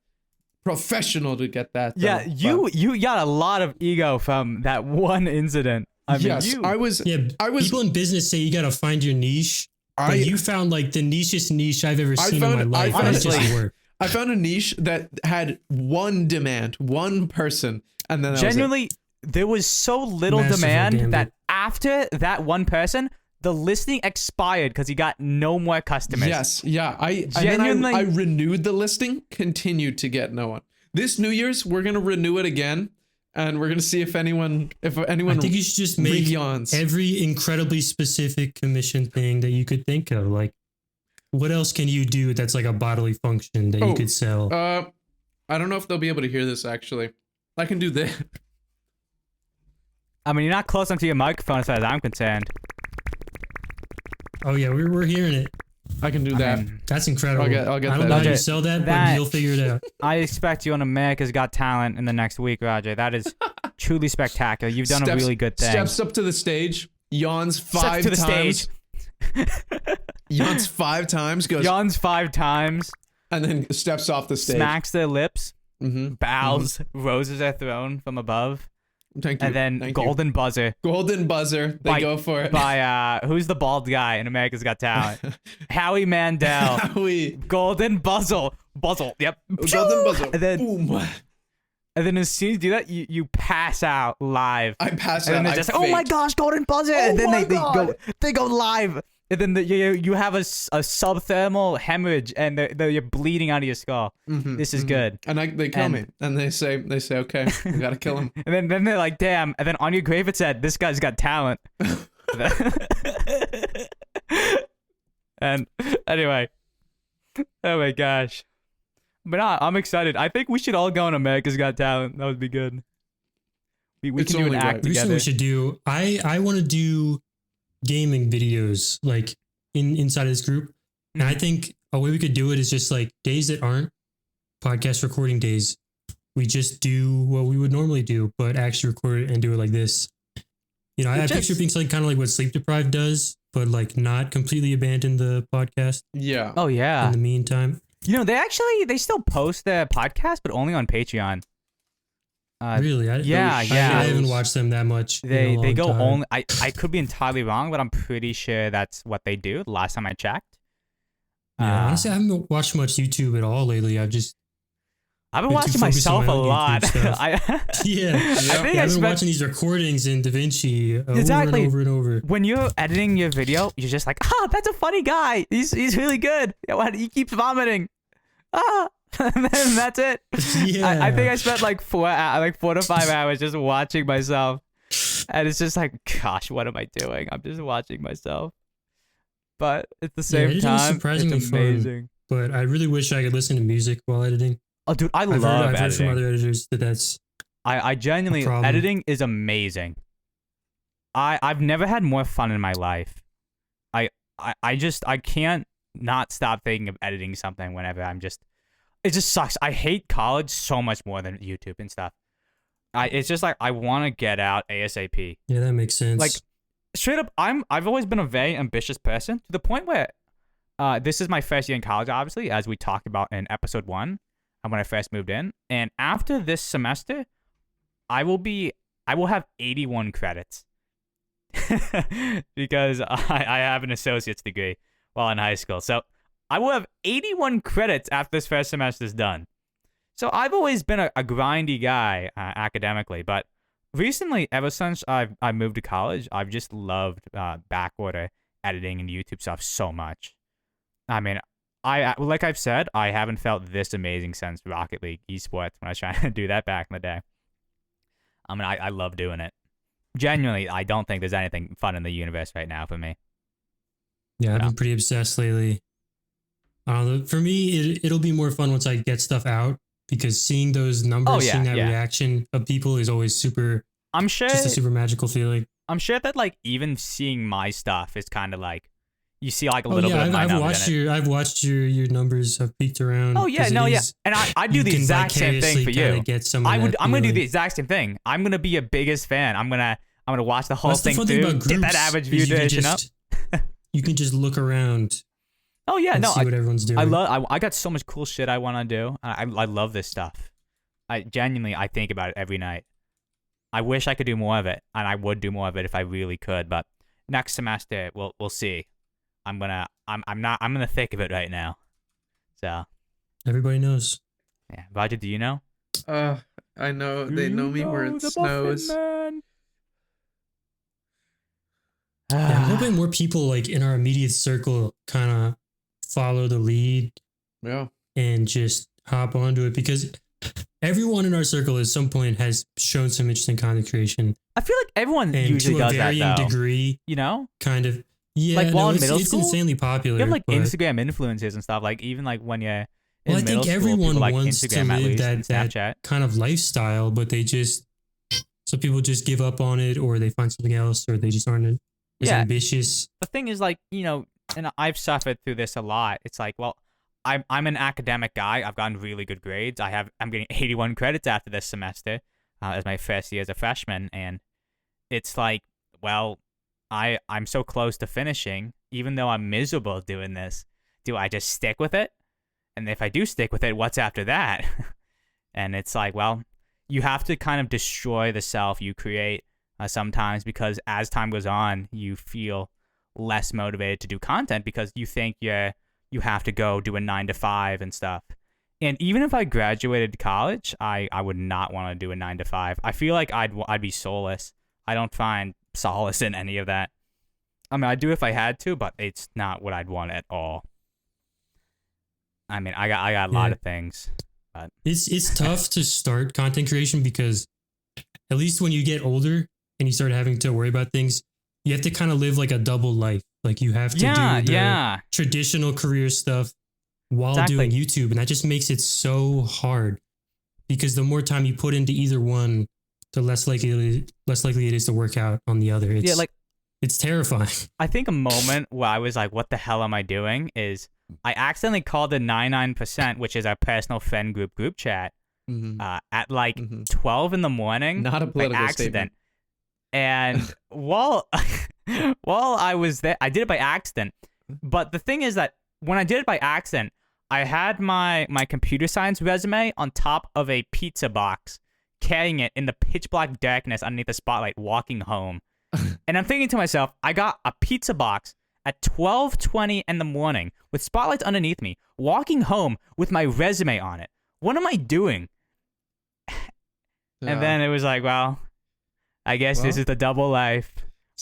professional to get that. Yeah, though. you got a lot of ego from that one incident. I mean, Yes, I was. People in business say you gotta find your niche. But you found like the nichest niche I've ever seen in my life. And it just worked. I found a niche that had one demand, one person, and then that genuinely, there was so little Massive demand gambit. that after that one person, the listing expired because he got no more customers. Yes, yeah. I Genuinely- renewed the listing, continued to get no one. This New Year's, we're gonna renew it again, and we're gonna see if anyone. I think you should just make yawns. every incredibly specific commission thing that you could think of. Like, what else can you do that's like a bodily function that you could sell? I don't know if they'll be able to hear this. Actually, I can do this. I mean, you're not close enough to your microphone as far as I'm concerned. Oh yeah, we're hearing it. I can do that. That's incredible. I'll get I that. don't know how Roger, you sell that, that- but you'll figure it out. I expect you on America's Got Talent in the next week, Roger. That is truly spectacular. You've done a really good thing. Steps up to the stage, yawns Steps five to the times. stage. Yawns 5 times, goes Yawns 5 times, and then steps off the stage. smacks their lips, Mm-hmm. bows, roses are thrown from above, Thank you. and then Thank you. golden buzzer Golden buzzer. They go for it. by who's the bald guy in America's Got Talent? Howie Mandel. Howie. Golden buzzle. Yep. Golden buzzer. And then, Boom. and then as soon as you do that, you pass out live. I pass And out. then they're just like, oh my gosh, golden buzzer! And then they go live. And then you have a subthermal hemorrhage and you're bleeding out of your skull. This is good. And they kill me. And they say, okay, we gotta kill him. And then they're like, damn. And then on your grave it said, this guy's got talent. And anyway, oh my gosh. But I'm excited. I think we should all go on America's Got Talent. That would be good. We It's can do an only act right. Here's what together. we should do. I want to do gaming videos like inside of this group. And I think a way we could do it is just like days that aren't podcast recording days. We just do what we would normally do, but actually record it and do it like this. You know, I picture being something kind of like what Sleep Deprived does, but like not completely abandon the podcast Yeah. Oh yeah. in the meantime. You know, they still post their podcast, but only on Patreon. Really? I haven't watched them that much. They go time. only. I could be entirely wrong, but I'm pretty sure that's what they do. The last time I checked. Yeah, honestly, I haven't watched much YouTube at all lately. I've been watching too focused on myself my a own lot. YouTube stuff. Yeah, I've been watching these recordings in DaVinci over Exactly. and over and over. When you're editing your video, you're just like, that's a funny guy. He's really good. He keeps vomiting. And then that's it. Yeah. I think I spent like 4 to 5 hours just watching myself. And it's just like, gosh, what am I doing? I'm just watching myself. But at the same time, surprisingly it's amazing. Fun, but I really wish I could listen to music while editing. Oh, dude, I've heard from other editors that that's I genuinely, editing is amazing. I've never had more fun in my life. I can't not stop thinking of editing something whenever it just sucks. I hate college so much more than YouTube and stuff. It's just like I want to get out ASAP. Yeah, that makes sense. Like straight up, I've always been a very ambitious person to the point where this is my first year in college, obviously, as we talked about in episode 1 when I first moved in. And after this semester, I will have 81 credits because I have an associate's degree while in high school. So I will have 81 credits after this first semester is done. So I've always been a grindy guy academically, but recently, ever since I moved to college, I've just loved backorder editing and YouTube stuff so much. I mean, like I've said, I haven't felt this amazing since Rocket League esports when I was trying to do that back in the day. I mean, I love doing it. Genuinely, I don't think there's anything fun in the universe right now for me. Yeah, I've been pretty obsessed lately. For me, it'll be more fun once I get stuff out because seeing those numbers, seeing that reaction of people is always super. I'm sure just a super magical feeling. I'm sure that like even seeing my stuff is kind of like you see like a little bit of my numbers. I've watched your numbers have peaked around. Oh yeah, no, yeah, and I do the exact same thing for you. I'm gonna do the exact same thing. I'm gonna be your biggest fan. I'm gonna watch the whole thing through. Get that average view duration up. You can just look around. Oh yeah, no, see what everyone's doing. I got so much cool shit I want to do. I love this stuff. I think about it every night. I wish I could do more of it, and I would do more of it if I really could. But next semester, we'll see. I'm in the thick of it right now. So everybody knows. Yeah, Rodger, do you know? I know. They know me where it snows. Yeah, I'm hoping more people like in our immediate circle kind of follow the lead. Yeah. And just hop onto it because everyone in our circle at some point has shown some interesting content creation. I feel like everyone usually does that, though. To a varying degree. You know? Kind of. Yeah, like while in middle it's school, insanely popular. You have like Instagram influencers and stuff. Like even like when you're in I think everyone like wants Instagram to live that kind of lifestyle, but some people just give up on it, or they find something else, or they just aren't as ambitious. The thing is, like, you know, and I've suffered through this a lot. It's like, well, I'm an academic guy. I've gotten really good grades. I'm getting 81 credits after this semester as my first year as a freshman, and it's like, well, I'm so close to finishing, even though I'm miserable doing this. Do I just stick with it? And if I do stick with it, what's after that? And it's like, well, you have to kind of destroy the self you create sometimes, because as time goes on, you feel less motivated to do content because you think you have to go do a 9-to-5 and stuff. And even if I graduated college, I would not want to do a 9-to-5. I feel like I'd be soulless. I don't find solace in any of that. I mean, I'd do if I had to, but it's not what I'd want at all. I mean, I got a lot of things, but it's tough to start content creation because at least when you get older and you start having to worry about things, you have to kind of live like a double life. Like you have to do the traditional career stuff while doing YouTube, and that just makes it so hard because the more time you put into either one, the less likely it is to work out on the other. It's terrifying. I think a moment where I was like, what the hell am I doing? Is I accidentally called the 99%, which is our personal friend group chat, at like 12 in the morning. Not a political statement. And while I was there, I did it by accident. But the thing is that when I did it by accident, I had my computer science resume on top of a pizza box, carrying it in the pitch black darkness underneath the spotlight, walking home. And I'm thinking to myself, I got a pizza box at 12:20 in the morning with spotlights underneath me, walking home with my resume on it. What am I doing? And then it was like, well, I guess this is the double life.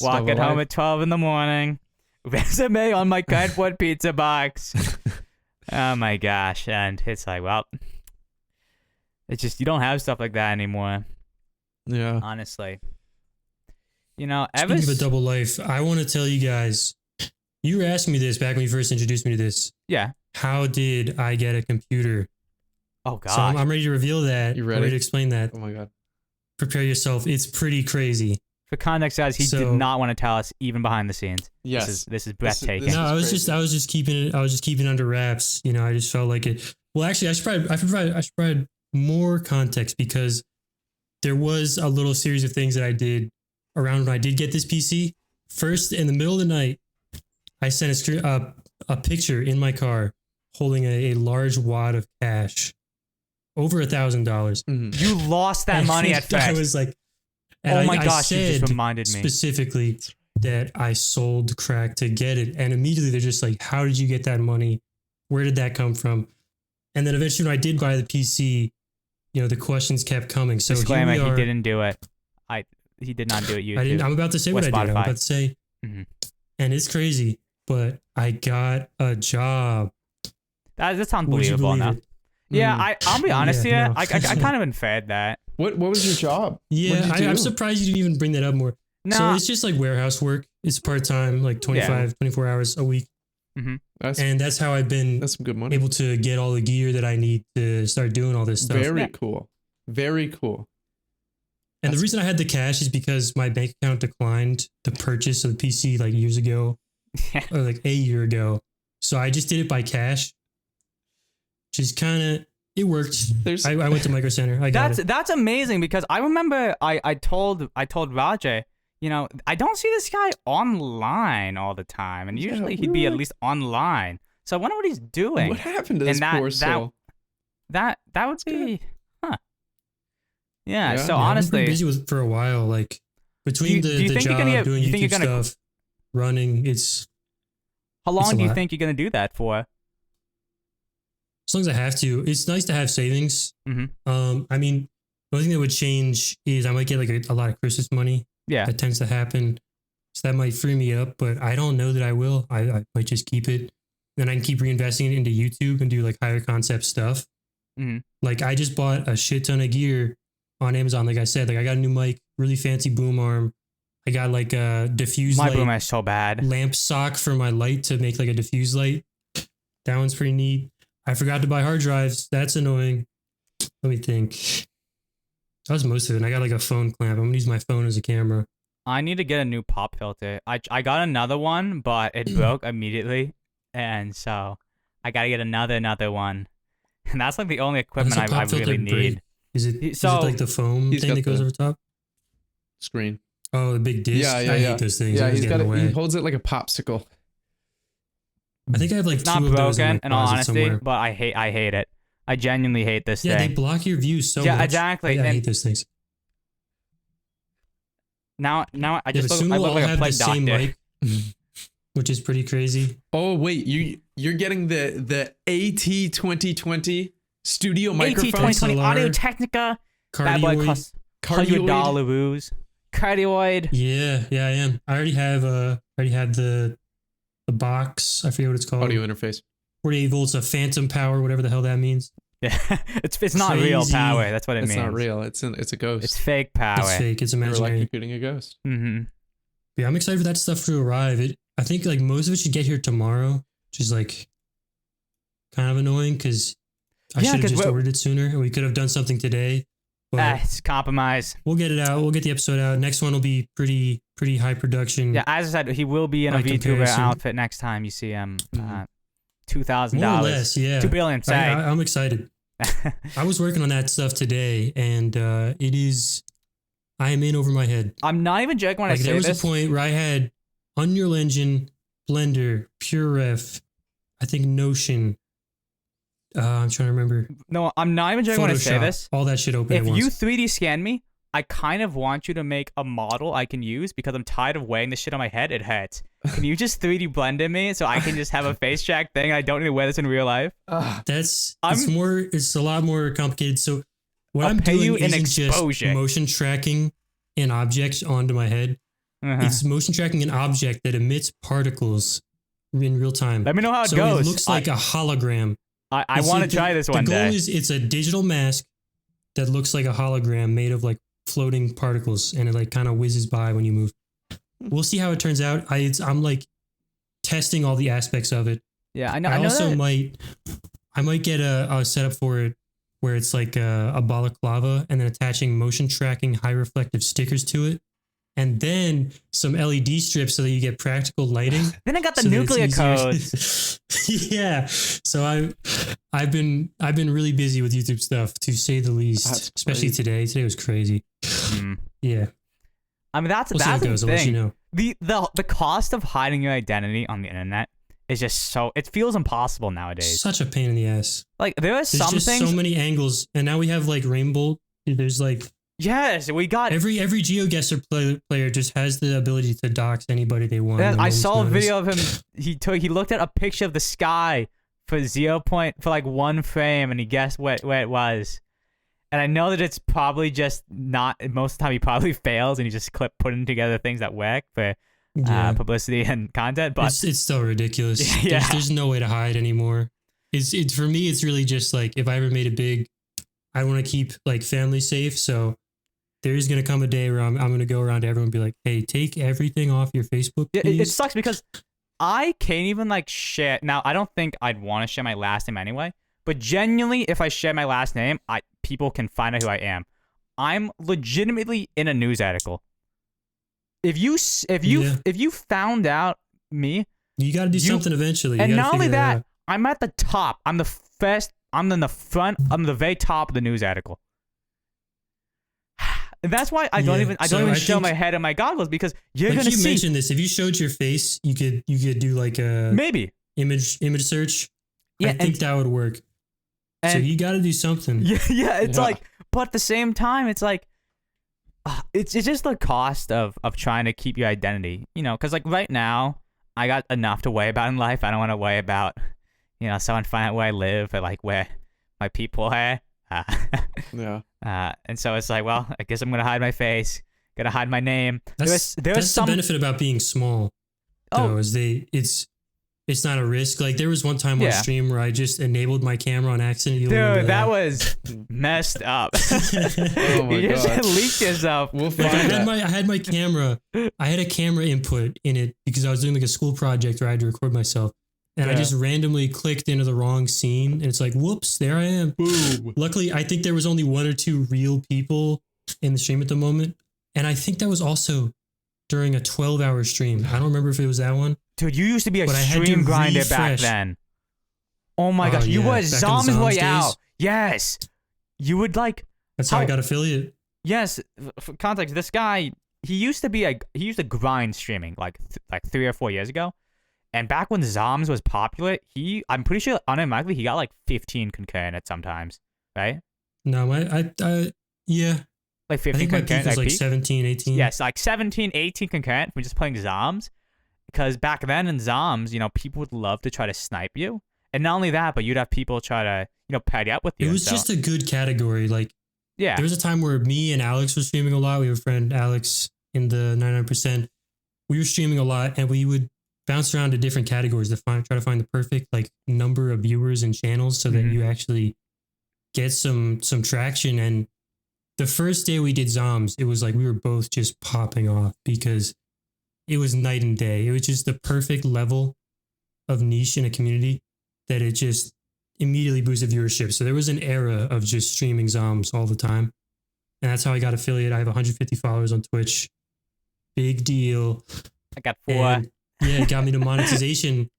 Walk at home at 12 in the morning, resume on my cardboard pizza box. Oh my gosh. And it's like, well, it's just, you don't have stuff like that anymore. Yeah. Honestly. You know, speaking of a double life, I want to tell you guys. You were asking me this back when you first introduced me to this. Yeah. How did I get a computer? Oh God. So I'm ready to reveal that. You ready? I'm ready to explain that. Oh my God. Prepare yourself. It's pretty crazy. For context, guys, he did not want to tell us even behind the scenes. Yes. This is breathtaking. No, I was just keeping it under wraps. You know, I just felt like it. Well, actually, I should provide more context because there was a little series of things that I did around when I did get this PC. First, in the middle of the night, I sent a picture in my car holding a large wad of cash, over $1,000. Mm-hmm. You lost that money at first. I was like, oh my gosh, you just reminded me. Specifically that I sold crack to get it. And immediately they're just like, how did you get that money? Where did that come from? And then eventually when I did buy the PC, you know, the questions kept coming. So disclaimer, he didn't do it. He did not do it. I didn't. I'm about to say what I did. I'm about to say. Mm-hmm. And it's crazy, but I got a job. That sounds believable enough. Yeah, I'll be honest here. No. I kind of inferred that. What was your job? Yeah, I'm surprised you didn't even bring that up more. No. So it's just like warehouse work. It's part-time, like 24 hours a week. Mm-hmm. That's how I've been that's some good money. Able to get all the gear that I need to start doing all this stuff. Very cool. Very cool. And the reason I had the cash is because my bank account declined the purchase of the PC like years ago, or like a year ago. So I just did it by cash. Which is kind of, it worked. I went to Micro Center. That's amazing because I remember I told Rodger, you know, I don't see this guy online all the time, and usually he'd be at least online. So I wonder what he's doing. What happened to this poor soul? That would be, huh? Yeah. So honestly, I've been busy for a while. Like between the job, doing YouTube stuff, running. How long do you think you're gonna do that for? As long as I have to. It's nice to have savings. Mm-hmm. I mean, the only thing that would change is I might get like a lot of Christmas money. Yeah. That tends to happen. So that might free me up, but I don't know that I will. I might just keep it. Then I can keep reinvesting it into YouTube and do like higher concept stuff. Mm-hmm. Like I just bought a shit ton of gear on Amazon. Like I said, like I got a new mic, really fancy boom arm. I got like a diffuse light. My boom is so bad. Lamp sock for my light to make like a diffuse light. That one's pretty neat. I forgot to buy hard drives. That's annoying. Let me think. That was most of it. And I got like a phone clamp. I'm gonna use my phone as a camera. I need to get a new pop filter. I got another one, but it broke immediately, and so I gotta get another one. And that's like the only equipment I really need. Is it like the foam thing that goes over top? Screen. Oh, the big disc. Yeah. I hate those things. Yeah, he holds it like a popsicle. I think I have like it's not broken in all honesty, but I hate it. I genuinely hate this thing. Yeah, they block your view so much. Yeah, exactly. I hate those things. Now I just look like a plague doctor. Mic, which is pretty crazy. Oh wait, you're getting the AT 2020 studio microphone. AT 2020 Audio Technica. That boy costs $100. Cardioid. Yeah, I am. I already have the box. I forget what it's called. Audio interface. 48 volts of phantom power, whatever the hell that means. Yeah, it's not real power. That's what it means. It's not real. It's a ghost. It's fake power. It's fake. It's imaginary. You're electrocuting a ghost. Mm-hmm. Yeah, I'm excited for that stuff to arrive. I think like most of it should get here tomorrow, which is like kind of annoying because I should have just ordered it sooner, and we could have done something today. It's compromise. We'll get it out. We'll get the episode out. Next one will be pretty high production. Yeah, as I said, he will be in a VTuber outfit next time you see him. $2,000. More or less, yeah. $2 billion. Say. I'm excited. I was working on that stuff today, and I am in over my head. I'm not even joking when I say this. There was a point where I had Unreal Engine, Blender, PureRef, I think Notion. I'm trying to remember. No, I'm not even joking when I say this. All that shit open at once. If you 3D scan me, I kind of want you to make a model I can use because I'm tired of weighing this shit on my head. It hurts. Can you just 3D blend in me so I can just have a face track thing? I don't need to wear this in real life. It's a lot more complicated. So what I'm doing isn't just motion tracking an object onto my head. It's motion tracking an object that emits particles in real time. Let me know how it goes. It looks like a hologram. I want to try this one day. The goal is it's a digital mask that looks like a hologram made of like floating particles, and it like kind of whizzes by when you move. we'll see how it turns out. I'm like testing all the aspects of it. Yeah, I know. I also that. might get a setup for it where it's like a balaclava and then attaching motion tracking high reflective stickers to it. And then some LED strips so that you get practical lighting. Then I got the nuclear codes. Yeah. So I've been really busy with YouTube stuff, to say the least. Especially today. Today was crazy. Yeah. I mean, that's the thing. I'll let you know. The cost of hiding your identity on the internet is just so, it feels impossible nowadays. Such a pain in the ass. Like there's some just things. So many angles, and now we have like Rainbow. There's like. Yes, we got every GeoGuessr player just has the ability to dox anybody they want. I saw a video of him. He looked at a picture of the sky for like 1 frame, and he guessed where it was. And I know that it's probably just not, most of the time he probably fails, and he just putting together things that work for publicity and content. But it's still ridiculous. Yeah. There's no way to hide anymore. It's for me. It's really just like, if I ever made it big, I want to keep like family safe. So there's going to come a day where I'm going to go around to everyone and be like, hey, take everything off your Facebook, please. It sucks because I can't even like share. Now, I don't think I'd want to share my last name anyway, but genuinely, if I share my last name, people can find out who I am. I'm legitimately in a news article. If you found out me, you got to do something eventually. And not only that, I'm at the top. I'm the first. I'm in the front. I'm the very top of the news article. And that's why I don't even show my head and my goggles, because you're gonna see. You mentioned this. If you showed your face, you could do like a maybe image search. Yeah, I think that would work. So you got to do something. Yeah. It's like, but at the same time, it's like, it's just the cost of trying to keep your identity. You know, because like right now, I got enough to worry about in life. I don't want to worry about, someone find out where I live or like where my people are. And so it's like, well, I guess I'm gonna hide my face, gonna hide my name. That's the benefit about being small. It's not a risk. Like there was one time on stream where I just enabled my camera on accident. Dude, that was messed up. Oh my you God. just leaked yourself. We'll find I had my camera. I had a camera input in it because I was doing like a school project where I had to record myself. And I just randomly clicked into the wrong scene, and it's like, whoops, there I am. Boom. Luckily, I think there was only 1 or 2 real people in the stream at the moment. And I think that was also during a 12-hour stream. I don't remember if it was that one. Dude, you used to be a stream grinder back then. Oh my gosh, you were Zom's Royale. Yes. You would like... That's how I got affiliate. Yes. For context, this guy, he used to grind streaming like 3 or 4 years ago. And back when Zoms was popular, I'm pretty sure unironically he got like 15 concurrent at sometimes, right? No, yeah. Like 15 I think my concurrent. peak was like 17, 18. Yes, like 17, 18 concurrent from just playing Zoms. Because back then in Zoms, people would love to try to snipe you. And not only that, but you'd have people try to, party up with you. It was just a good category. Like, yeah. There was a time where me and Alex were streaming a lot. We have a friend, Alex, in the 99%. We were streaming a lot, and we would bounce around to different categories to try to find the perfect like number of viewers and channels so that you actually get some traction. And the first day we did Zoms, it was like we were both just popping off because it was night and day. It was just the perfect level of niche in a community that it just immediately boosted viewership. So there was an era of just streaming Zoms all the time. And that's how I got affiliate. I have 150 followers on Twitch. Big deal. I got 4. And it got me to monetization.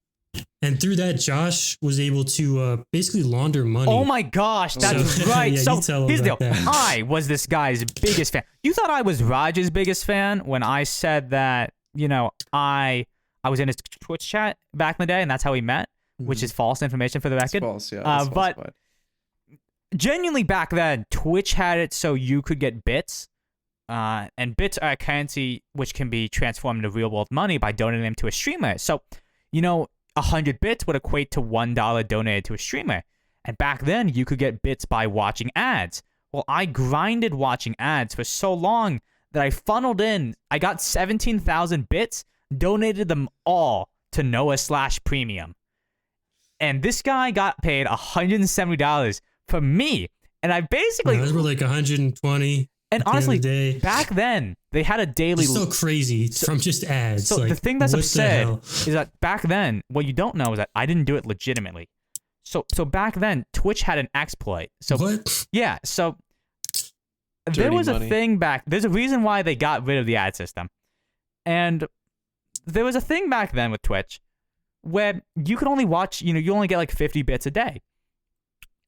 And through that, Josh was able to basically launder money. Oh my gosh, that's right. Yeah, so here's the deal. I was this guy's biggest fan. You thought I was Rodger's biggest fan when I said that, I was in his Twitch chat back in the day, and that's how we met, which is false information for the record. It's false, yeah. But genuinely back then, Twitch had it so you could get bits. And bits are a currency which can be transformed into real world money by donating them to a streamer. So, 100 bits would equate to $1 donated to a streamer. And back then, you could get bits by watching ads. Well, I grinded watching ads for so long that I funneled in. I got 17,000 bits, donated them all to Noah/Premium. And this guy got paid $170 for me. And I basically... those were like 120. And honestly, back then they had a daily. It's still crazy from just ads. So the thing that's absurd is that back then, what you don't know is that I didn't do it legitimately. So back then, Twitch had an exploit. So what? Yeah. So Dirty there was money. a thing back. There's a reason why they got rid of the ad system, and there was a thing back then with Twitch where you could only watch. You only get like 50 bits a day.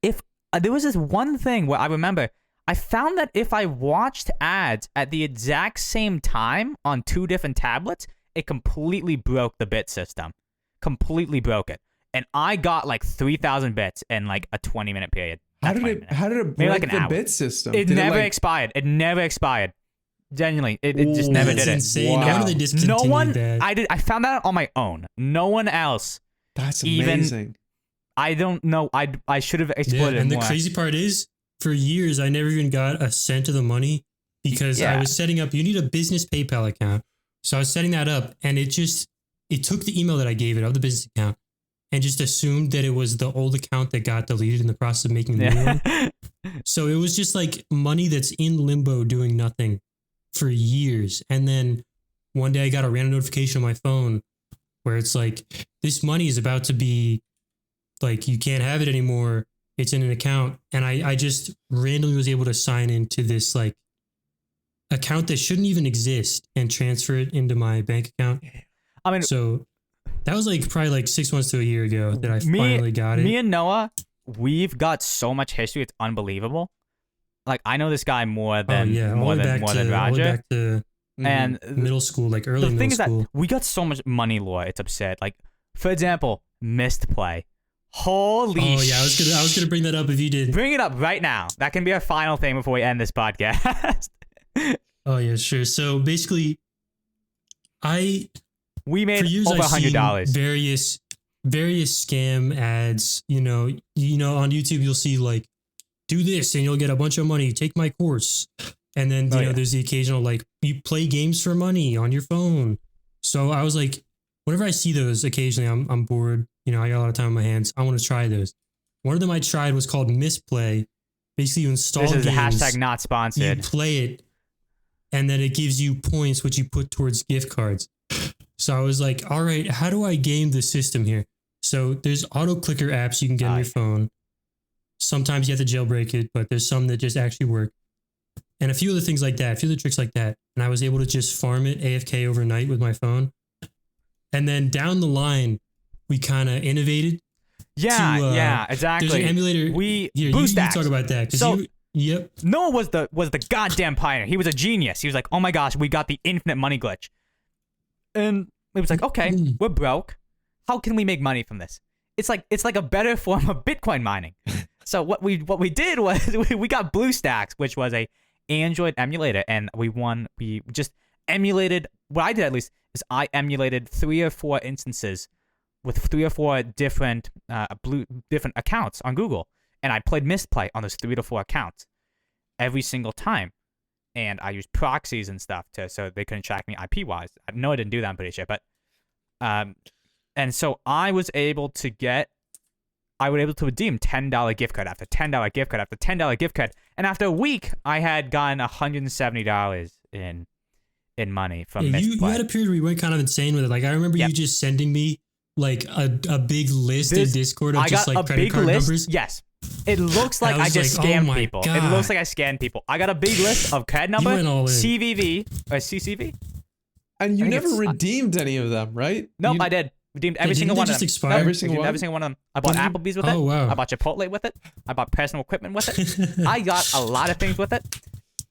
If there was this one thing where I remember. I found that if I watched ads at the exact same time on 2 different tablets, it completely broke the bit system. Completely broke it. And I got like 3,000 bits in like a 20-minute period. How did it break the bit system? It never expired. It never expired. Genuinely, it just never did it. Insane. Wow. How did they discontinue that? I found that out on my own. No one else. That's amazing. I don't know. I should have exploited it and more. The crazy part is, for years, I never even got a cent of the money because I was setting up, you need a business PayPal account. So I was setting that up and it took the email that I gave it of the business account and just assumed that it was the old account that got deleted in the process of making the new one. So it was just like money that's in limbo doing nothing for years. And then one day I got a random notification on my phone where it's like, this money is about to be like, you can't have it anymore. It's in an account. And I just randomly was able to sign into this like account that shouldn't even exist and transfer it into my bank account. I mean, so that was like probably like 6 months to a year ago that I finally got it. Me and Noah, we've got so much history. It's unbelievable. Like I know this guy more than Rodger. Back to and middle school, like early middle school. The thing is that we got so much money lore. It's upset. Like for example, missed play. Holy I was gonna bring that up if you did. Bring it up right now. That can be our final thing before we end this podcast. Oh yeah, sure. So basically, we made for years over $100. Various scam ads. You know, on YouTube you'll see like, do this and you'll get a bunch of money. Take my course, and then you know there's the occasional like, you play games for money on your phone. So I was like, whenever I see those, occasionally I'm bored. You know, I got a lot of time on my hands. I want to try those. One of them I tried was called Misplay. Basically, you install games. This is hashtag not sponsored. You play it, and then it gives you points, which you put towards gift cards. So I was like, all right, how do I game the system here? So there's auto clicker apps you can get on your phone. Sometimes you have to jailbreak it, but there's some that just actually work. And a few other things like that, a few other tricks like that. And I was able to just farm it AFK overnight with my phone. And then down the line, we kind of innovated. Yeah, exactly. There's an emulator. You talk about that. So, yep. Noah was the goddamn pioneer. He was a genius. He was like, oh my gosh, we got the infinite money glitch. And it was like, okay, we're broke. How can we make money from this? It's like a better form of Bitcoin mining. So what we did was we got BlueStacks, which was a Android emulator, and we just emulated. What I did at least is I emulated 3 or 4 instances with 3 or 4 different accounts on Google, and I played Misplay on those 3 to 4 accounts every single time, and I used proxies and stuff so they couldn't track me IP wise. I know I didn't do that, I'm pretty sure, but and so I was able to redeem $10 gift card after $10 gift card after $10 gift card, and after a week I had gotten $170 in money from Misplay. You had a period where you went kind of insane with it. Like I remember you just sending me like a big list in Discord of just like credit card numbers. Yes. It looks like I just scammed people. God. It looks like I scammed people. I got a big list of card number, CVV, or CCV. And you never redeemed any of them, right? Nope, I did. Redeemed every single one of them. Expire? Nope, every single one of them. I bought Applebee's with it. Oh, wow. I bought Chipotle with it. I bought personal equipment with it. I got a lot of things with it.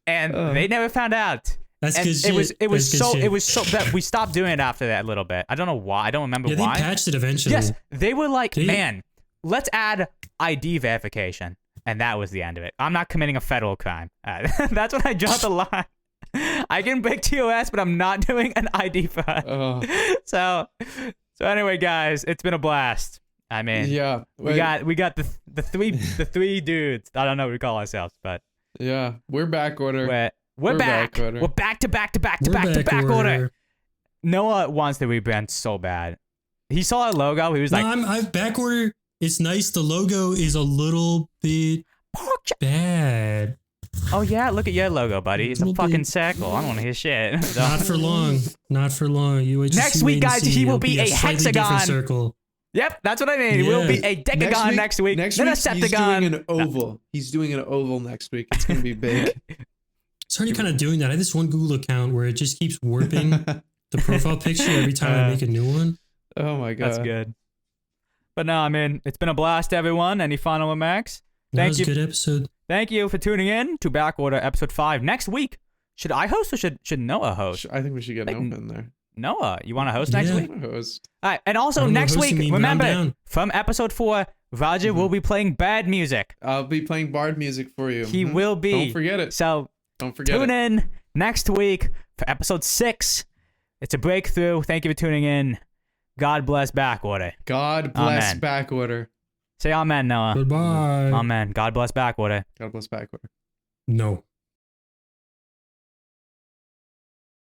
And they never found out. That's and good it was so that we stopped doing it after that a little bit. I don't know why. I don't remember why. They patched it eventually. Yes, they were like, man, let's add ID verification, and that was the end of it. I'm not committing a federal crime. That's when I dropped the line. I can break TOS, but I'm not doing an ID fraud. So anyway, guys, it's been a blast. I mean, yeah, we got the three dudes. I don't know what we call ourselves, but yeah, we're Backorder. We're back. Backorder. We're back to Backorder. Noah wants to rebrand so bad. He saw our logo. He was like, I'm Backorder. It's nice. The logo is a little bit bad. Oh yeah, look at your logo, buddy. It's a fucking circle. I don't want to hear shit. Not for long. Not for long. Next week, guys, he will be a hexagon. Circle. Yep, that's what I mean. It will be a decagon next week. Next then week, a septagon. he's doing an oval. He's doing an oval next week. It's gonna be big. It's already kind of doing that. I have this one Google account where it just keeps warping the profile picture every time I make a new one. Oh my god, that's good. But no, I mean, it's been a blast, everyone. Any final remarks? That was a good episode. Thank you for tuning in to Backorder episode 5. Next week, should I host or should Noah host? I think we should get Noah in there. Noah, you want to host next week? Host. All right, and also next week, remember, from episode 4, Rodger will be playing bad music. I'll be playing bard music for you. He will be. Don't forget it. So don't forget tune in next week for episode 6. It's a breakthrough. Thank you for tuning in. God bless Backorder. God bless Backorder. Say amen, Noah. Goodbye. Amen. God bless Backorder. God bless Backorder. No.